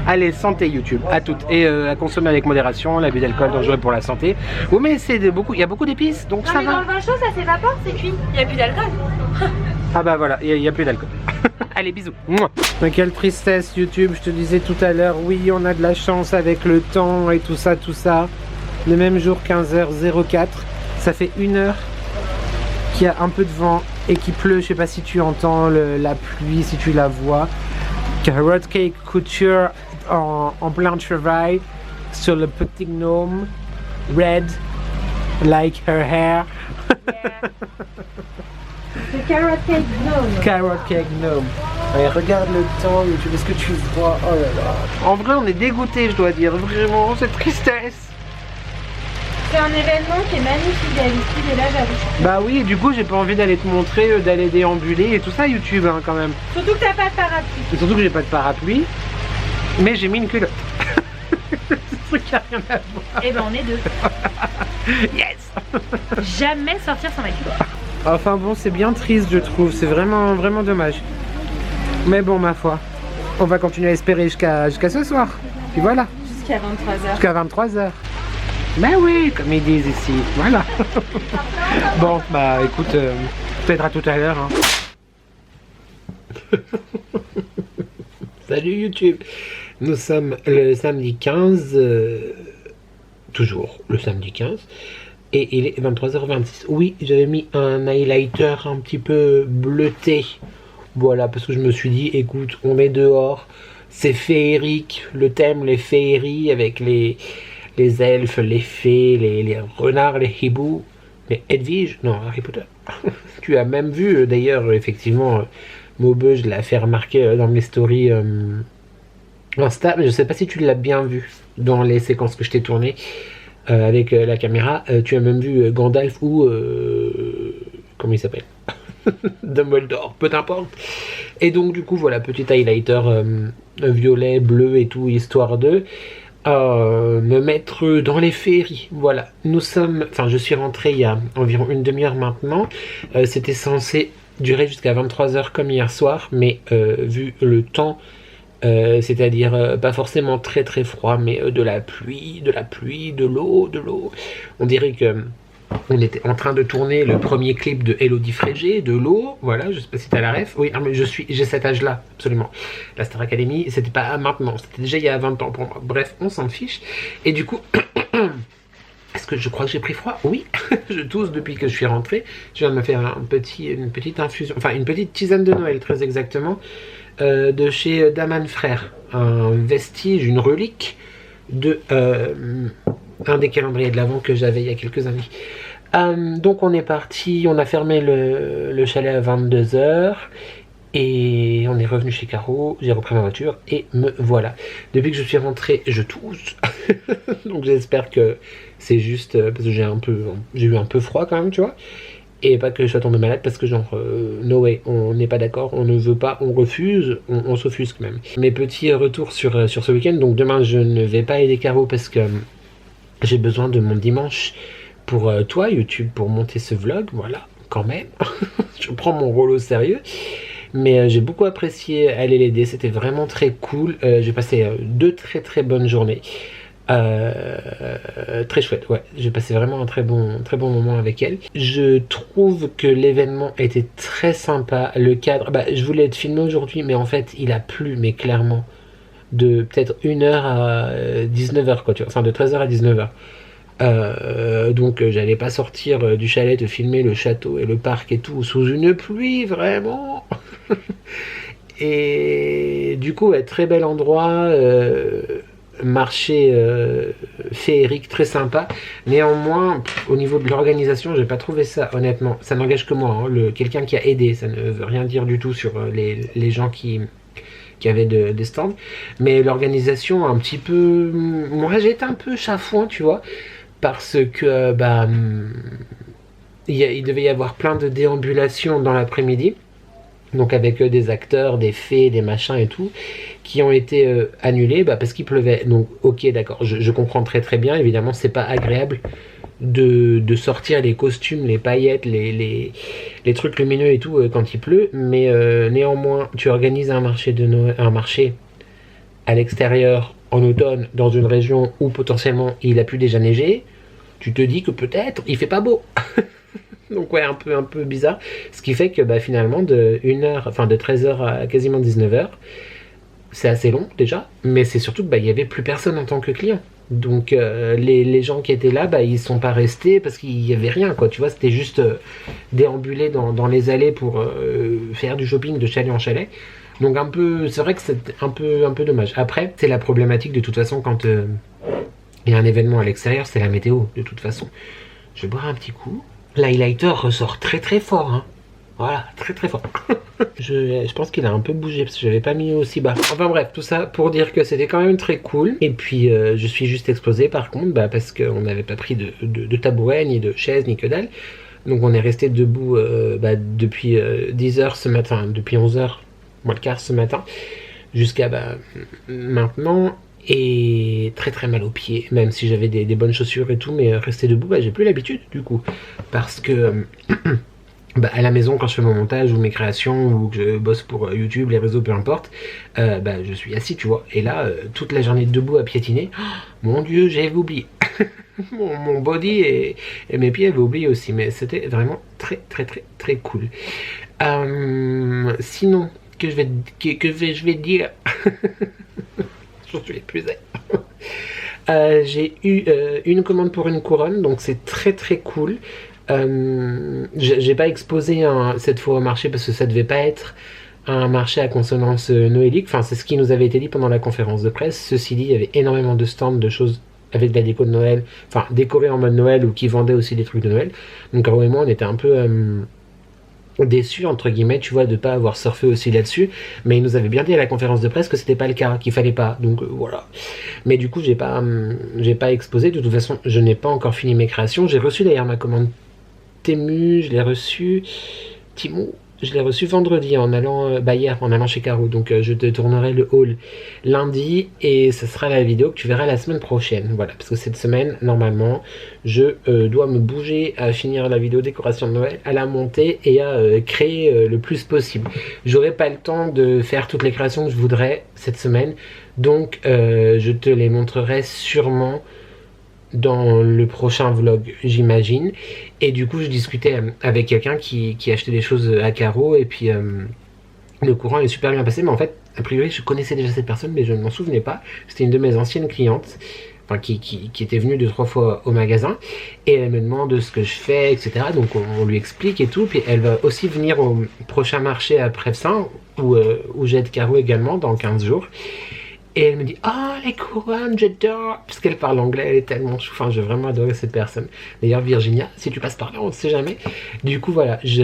Allez, santé YouTube, à toutes. Et à consommer avec modération, l'abus d'alcool dangereux pour la santé. Oui, mais il y a beaucoup d'épices, donc Non ça mais va. dans le vin chaud, ça s'évapore, c'est cuit, il n'y a plus d'alcool. Ah bah voilà, il n'y a plus d'alcool. Allez, bisous. Mouah. Mais quelle tristesse YouTube, je te disais tout à l'heure, oui on a de la chance avec le temps et tout ça. Le même jour 15h04, ça fait 1 heure qu'il y a un peu de vent et qu'il pleut, je sais pas si tu entends la pluie, si tu la vois. Carrot Cake Couture en plein travail sur le petit gnome, red like her hair. C'est Carrot Cake Gnome. Carrot Cake Gnome. Allez, regarde le temps, YouTube, est-ce que tu vois? Oh là là. En vrai, on est dégoûté, je dois dire, vraiment, cette tristesse. C'est un événement qui est magnifique d'habitude et là j'avoue. Bah oui, du coup, j'ai pas envie d'aller te montrer, d'aller déambuler et tout ça, YouTube, hein, quand même. Surtout que t'as pas de parapluie. Et surtout que j'ai pas de parapluie, mais j'ai mis une culotte. Ce truc qui a rien à voir. Et ben on est deux. Yes. Jamais sortir sans ma culotte. Enfin bon, c'est bien triste, je trouve. C'est vraiment, vraiment dommage. Mais bon, ma foi, on va continuer à espérer jusqu'à ce soir. Puis voilà. Jusqu'à 23h. Jusqu'à 23h. Ben oui, comme ils disent ici. Voilà. Bon, bah écoute, peut-être à tout à l'heure. Hein. Salut YouTube. Nous sommes le samedi 15. Toujours le samedi 15. Et il est 23h26. Oui, j'avais mis un highlighter un petit peu bleuté. Voilà, parce que je me suis dit, écoute, on est dehors. C'est féerique. Le thème, les féeries avec les elfes, les fées, les renards, les hiboux. Les Edwige, non, Harry Potter. Tu as même vu, d'ailleurs, effectivement, Maube, je l'ai fait remarquer dans mes stories Insta. Mais je sais pas si tu l'as bien vu dans les séquences que je t'ai tournées. Avec la caméra, tu as même vu Gandalf ou comment il s'appelle, Dumbledore, peu importe. Et donc du coup voilà, petit highlighter violet, bleu et tout, histoire de me mettre dans les féeries. Voilà, nous sommes, enfin je suis rentré il y a environ une demi-heure maintenant. C'était censé durer jusqu'à 23h comme hier soir, mais vu le temps, c'est-à-dire pas forcément très très froid, mais de la pluie, de l'eau. On dirait que on était en train de tourner le premier clip de Elodie Frégé, de l'eau, voilà, je sais pas si t'as la ref. Oui, mais j'ai cet âge-là, absolument. La Star Academy, c'était pas maintenant, c'était déjà il y a 20 ans pour moi. Bref, on s'en fiche. Et du coup, est-ce que je crois que j'ai pris froid? Oui, je tousse depuis que je suis rentré. Je viens de me faire une petite infusion, enfin une petite tisane de Noël très exactement. De chez Daman Frères, un vestige, une relique de un des calendriers de l'Avent que j'avais il y a quelques années. Donc on est parti, on a fermé le chalet à 22h et on est revenu chez Caro, j'ai repris ma voiture et me voilà. Depuis que je suis rentré, je tousse. Donc j'espère que c'est juste parce que j'ai eu un peu froid quand même, tu vois. Et pas que je sois tombé malade parce que genre, no way, on n'est pas d'accord, on ne veut pas, on refuse, on s'offusque même. Mes petits retours sur ce week-end, donc demain je ne vais pas aider Caro parce que j'ai besoin de mon dimanche pour toi YouTube, pour monter ce vlog, voilà, quand même. Je prends mon rôle au sérieux. Mais j'ai beaucoup apprécié aller l'aider, c'était vraiment très cool. J'ai passé 2 très très bonnes journées. Très chouette, ouais, j'ai passé vraiment un très bon moment avec elle. Je trouve que l'événement était très sympa, le cadre, bah je voulais être filmé aujourd'hui mais en fait il a plu, mais clairement de peut-être 1h à 19h quoi, tu vois, enfin de 13h à 19h. Donc j'allais pas sortir du chalet te filmer le château et le parc et tout sous une pluie vraiment. Et du coup ouais, très bel endroit, marché féerique, très sympa. Néanmoins, au niveau de l'organisation, j'ai pas trouvé ça, honnêtement. Ça n'engage que moi, hein, quelqu'un qui a aidé, ça ne veut rien dire du tout sur les gens qui avaient des stands. Mais l'organisation, un petit peu... Moi, j'étais un peu chafouin, tu vois, parce que bah il devait y avoir plein de déambulations dans l'après-midi. Donc avec des acteurs, des fées, des machins et tout, qui ont été annulés parce qu'il pleuvait. Donc ok, d'accord, je comprends très très bien, évidemment c'est pas agréable de sortir les costumes, les paillettes, les trucs lumineux et tout quand il pleut, mais néanmoins tu organises un marché de Noël, un marché à l'extérieur en automne dans une région où potentiellement il a pu déjà neiger, tu te dis que peut-être il fait pas beau. Donc ouais, un peu bizarre. Ce qui fait que bah, finalement, de 1h, enfin de 13h à quasiment 19h, c'est assez long déjà, mais c'est surtout qu'il bah, n'y avait plus personne en tant que client. Donc les gens qui étaient là, bah, ils sont pas restés parce qu'il n'y avait rien, quoi. Tu vois, c'était juste déambuler dans les allées pour faire du shopping de chalet en chalet. Donc un peu, c'est vrai que c'est un peu dommage. Après, c'est la problématique de toute façon quand il y a un événement à l'extérieur, c'est la météo de toute façon. Je vais boire un petit coup. L'highlighter ressort très fort, hein. Voilà, très fort. je pense qu'il a un peu bougé parce que j'avais pas mis aussi bas. Enfin bref, tout ça pour dire que c'était quand même très cool. Et puis je suis juste explosé par contre, bah, parce qu'on n'avait pas pris de tabouret, ni de chaise, ni que dalle. Donc on est resté debout bah, depuis 10h ce matin, depuis 11h, moins le quart ce matin, jusqu'à bah, maintenant. Et très mal aux pieds, même si j'avais des bonnes chaussures et tout, mais rester debout, bah, j'ai plus l'habitude du coup. Parce que... Bah, à la maison quand je fais mon montage ou mes créations ou que je bosse pour YouTube, les réseaux, peu importe, bah, je suis assis, tu vois. Et là, toute la journée debout à piétiner, oh, mon Dieu, j'avais oublié. mon body et mes pieds avaient oublié aussi, mais c'était vraiment très cool. Sinon, je vais dire, j'en suis épuisé. J'ai eu une commande pour une couronne, donc c'est très cool. J'ai pas exposé cette fois au marché parce que ça devait pas être un marché à consonance noélique, enfin c'est ce qui nous avait été dit pendant la conférence de presse. Ceci dit, il y avait énormément de stands de choses avec de la déco de Noël, enfin décorées en mode Noël ou qui vendaient aussi des trucs de Noël. Donc Caro et moi on était un peu déçus entre guillemets, tu vois, de pas avoir surfé aussi là-dessus, mais il nous avait bien dit à la conférence de presse que c'était pas le cas, qu'il fallait pas, donc voilà. Mais du coup j'ai pas exposé. De toute façon je n'ai pas encore fini mes créations. J'ai reçu d'ailleurs ma commande Temu, je l'ai reçu, Timo, je l'ai reçu vendredi en allant, hier en allant chez Caro, donc je te tournerai le haul lundi et ce sera la vidéo que tu verras la semaine prochaine, voilà, parce que cette semaine, normalement, je dois me bouger à finir la vidéo décoration de Noël, à la monter et à créer le plus possible. J'aurai pas le temps de faire toutes les créations que je voudrais cette semaine, donc je te les montrerai sûrement dans le prochain vlog, j'imagine. Et du coup je discutais avec quelqu'un qui achetait des choses à Caro et puis le courant est super bien passé, mais en fait a priori je connaissais déjà cette personne mais je ne m'en souvenais pas. C'était une de mes anciennes clientes, enfin qui était venue 2-3 fois au magasin et elle me demande ce que je fais, etc. Donc on lui explique et tout, puis elle va aussi venir au prochain marché à Prevsin où j'aide Caro également dans 15 jours. Et elle me dit « Oh, les couronnes, j'adore !» Parce qu'elle parle anglais, elle est tellement chou. Enfin, j'ai vraiment adoré cette personne. D'ailleurs, Virginia, si tu passes par là, on ne sait jamais. Du coup, voilà, je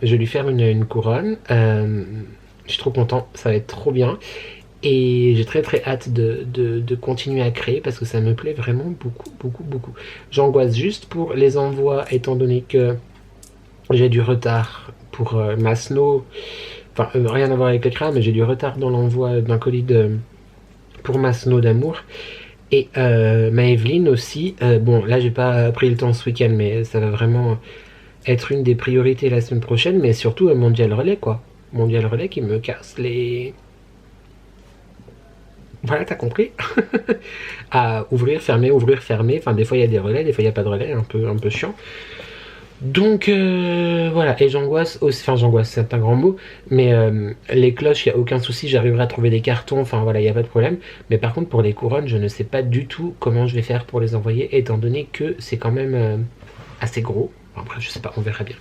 vais lui faire une couronne. Je suis trop content, ça va être trop bien. Et j'ai très hâte de continuer à créer parce que ça me plaît vraiment beaucoup. J'angoisse juste pour les envois, étant donné que j'ai du retard pour ma Snow. Enfin, rien à voir avec le crâne, mais j'ai du retard dans l'envoi d'un colis pour ma Snow d'amour. Et ma Evelyne aussi. Bon, là, j'ai pas pris le temps ce week-end, mais ça va vraiment être une des priorités la semaine prochaine. Mais surtout, Mondial Relais, quoi. Mondial Relais qui me casse les... Voilà, t'as compris. À ouvrir, fermer. Enfin, des fois, il y a des relais, des fois, il n'y a pas de relais. Un peu chiant. Donc voilà, et j'angoisse aussi, enfin j'angoisse c'est un grand mot, mais les cloches, il n'y a aucun souci, j'arriverai à trouver des cartons, enfin voilà, il n'y a pas de problème. Mais par contre pour les couronnes, je ne sais pas du tout comment je vais faire pour les envoyer, étant donné que c'est quand même assez gros. Après je sais pas, on verra bien.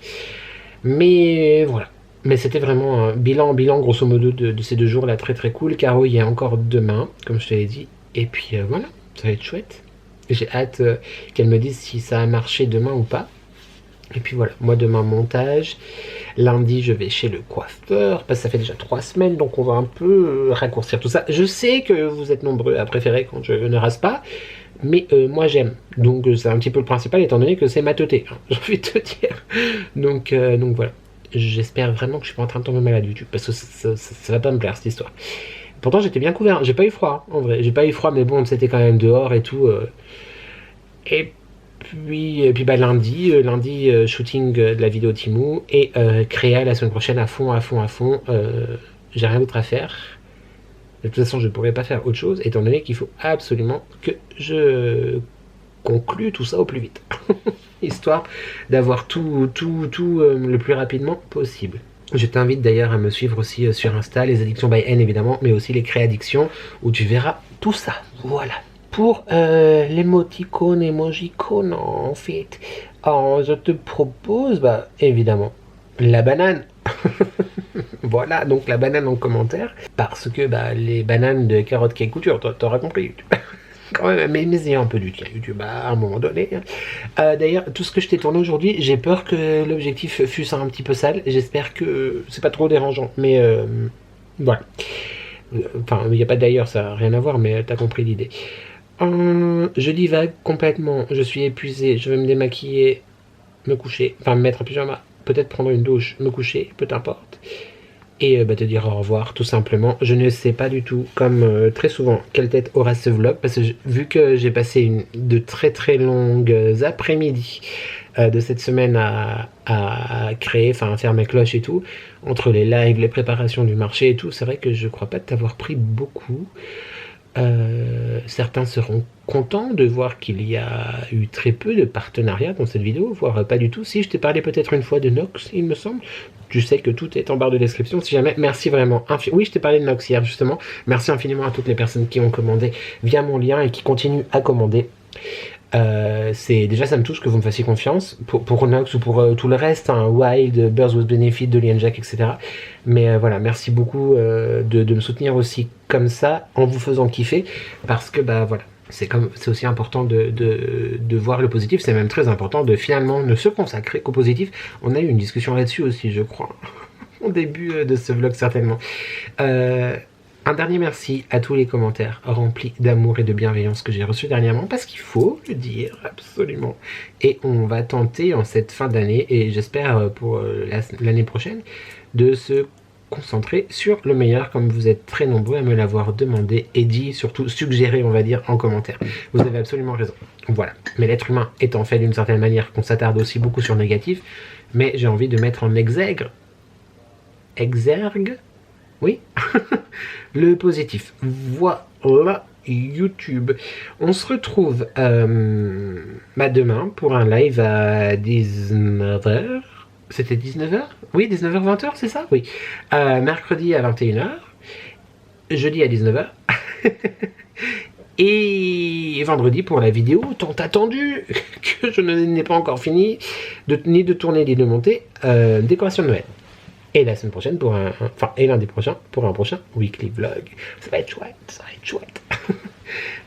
Mais voilà, mais c'était vraiment un bilan grosso modo de ces 2 jours là, très cool. Caro y est encore demain, comme je te l'ai dit, et puis voilà, ça va être chouette. J'ai hâte qu'elle me dise si ça a marché demain ou pas. Et puis voilà, moi demain montage, lundi je vais chez le coiffeur, parce que ça fait déjà 3 semaines, donc on va un peu raccourcir tout ça. Je sais que vous êtes nombreux à préférer quand je ne rase pas, mais moi j'aime, donc c'est un petit peu le principal étant donné que c'est ma teuté, hein, j'ai envie de te dire. Donc voilà, j'espère vraiment que je suis pas en train de tomber malade du YouTube, parce que ça va pas me plaire cette histoire. Pourtant j'étais bien couvert, j'ai pas eu froid, en vrai, j'ai pas eu froid, mais bon c'était quand même dehors et tout, et puis bah, lundi shooting de la vidéo Timo et créa la semaine prochaine à fond. J'ai rien d'autre à faire. De toute façon je ne pourrais pas faire autre chose étant donné qu'il faut absolument que je conclue tout ça au plus vite. Histoire d'avoir tout le plus rapidement possible. Je t'invite d'ailleurs à me suivre aussi sur Insta, les addictions by N évidemment, mais aussi les créaddictions, où tu verras tout ça. Voilà. Pour l'émoticône, émojicône en fait, alors, je te propose, bah évidemment, la banane. Voilà, donc la banane en commentaire, parce que bah, les bananes de Carotte Cake Couture, t'auras compris. Quand même, mais ayez un peu du tien YouTube à un moment donné. D'ailleurs, tout ce que je t'ai tourné aujourd'hui, j'ai peur que l'objectif fût un petit peu sale. J'espère que c'est pas trop dérangeant, mais voilà. Enfin, il n'y a pas d'ailleurs, ça n'a rien à voir, mais t'as compris l'idée. Je divague complètement, je suis épuisé, je vais me démaquiller, me coucher, enfin me mettre en pyjama, peut-être prendre une douche, me coucher, peu importe. Et te dire au revoir tout simplement. Je ne sais pas du tout, comme très souvent, quelle tête aura ce vlog, parce que vu que j'ai passé de très longues après-midi de cette semaine à créer, enfin à faire mes cloches et tout, entre les lives, les préparations du marché et tout, c'est vrai que je crois pas t'avoir pris beaucoup. Certains seront contents de voir qu'il y a eu très peu de partenariats dans cette vidéo, voire pas du tout. Si je t'ai parlé peut-être une fois de Nox, il me semble. Tu sais que tout est en barre de description si jamais. Merci vraiment. Oui, je t'ai parlé de Nox hier justement. Merci infiniment à toutes les personnes qui ont commandé via mon lien et qui continuent à commander. Déjà ça me touche que vous me fassiez confiance pour Nox ou pour tout le reste, hein, Wild, Birds with Benefit, de Jack, etc. Mais voilà, merci beaucoup de me soutenir aussi comme ça, en vous faisant kiffer, parce que bah voilà, c'est aussi important de voir le positif. C'est même très important de finalement ne se consacrer qu'au positif. On a eu une discussion là-dessus aussi, je crois, au début de ce vlog certainement. Un dernier merci à tous les commentaires remplis d'amour et de bienveillance que j'ai reçus dernièrement, parce qu'il faut le dire, absolument. Et on va tenter en cette fin d'année, et j'espère pour l'année prochaine, de se concentrer sur le meilleur, comme vous êtes très nombreux à me l'avoir demandé et dit, surtout suggéré, on va dire, en commentaire. Vous avez absolument raison. Voilà. Mais l'être humain étant fait d'une certaine manière qu'on s'attarde aussi beaucoup sur le négatif, mais j'ai envie de mettre en exergue, oui, le positif. Voilà YouTube. On se retrouve demain pour un live à 19h. C'était 19h? Oui, 19h, 20h, c'est ça? Oui. Mercredi à 21h. Jeudi à 19h. Et vendredi pour la vidéo tant attendue, que je n'ai pas encore fini, ni de tourner ni de monter, décoration de Noël. Et la semaine prochaine et lundi prochain pour un prochain weekly vlog. Ça va être chouette, ça va être chouette.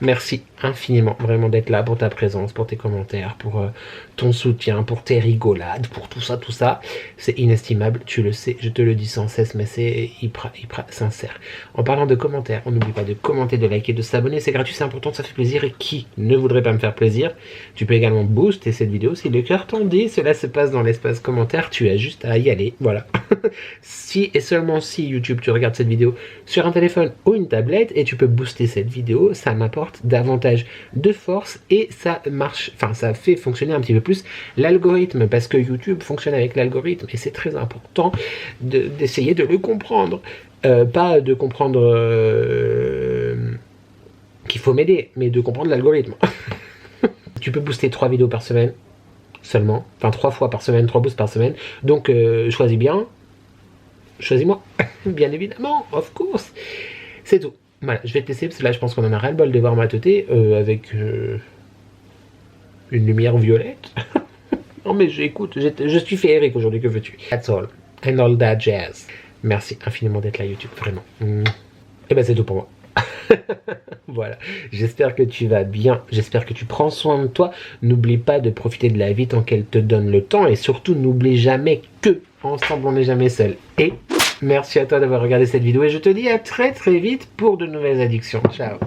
Merci infiniment vraiment d'être là, pour ta présence, pour tes commentaires, pour ton soutien, pour tes rigolades, pour tout ça. C'est inestimable, tu le sais, je te le dis sans cesse, mais c'est hyper sincère. En parlant de commentaires, on n'oublie pas de commenter, de liker, de s'abonner, c'est gratuit, c'est important, ça fait plaisir. Et qui ne voudrait pas me faire plaisir? Tu peux également booster cette vidéo si le cœur t'en dit. Cela se passe dans l'espace commentaire, tu as juste à y aller, voilà. Si et seulement si YouTube tu regardes cette vidéo sur un téléphone ou une tablette et tu peux booster cette vidéo, ça m'apporte davantage de force et ça marche, ça fait fonctionner un petit peu plus l'algorithme, parce que YouTube fonctionne avec l'algorithme et c'est très important d'essayer de le comprendre, pas de comprendre qu'il faut m'aider, mais de comprendre l'algorithme. Tu peux booster 3 vidéos par semaine seulement, 3 fois par semaine, 3 boosts par semaine, donc choisis bien, choisis-moi, bien évidemment, of course, c'est tout. Voilà, je vais tester parce que là je pense qu'on en a ras le bol de voir ma teuté avec une lumière violette. Non mais j'écoute, je suis féerique aujourd'hui, que veux-tu? That's all, and all that jazz. Merci infiniment d'être là YouTube, vraiment. Et ben c'est tout pour moi. Voilà, j'espère que tu vas bien, j'espère que tu prends soin de toi. N'oublie pas de profiter de la vie tant qu'elle te donne le temps, et surtout n'oublie jamais que ensemble on n'est jamais seul. Et merci à toi d'avoir regardé cette vidéo et je te dis à très vite pour de nouvelles addictions. Ciao.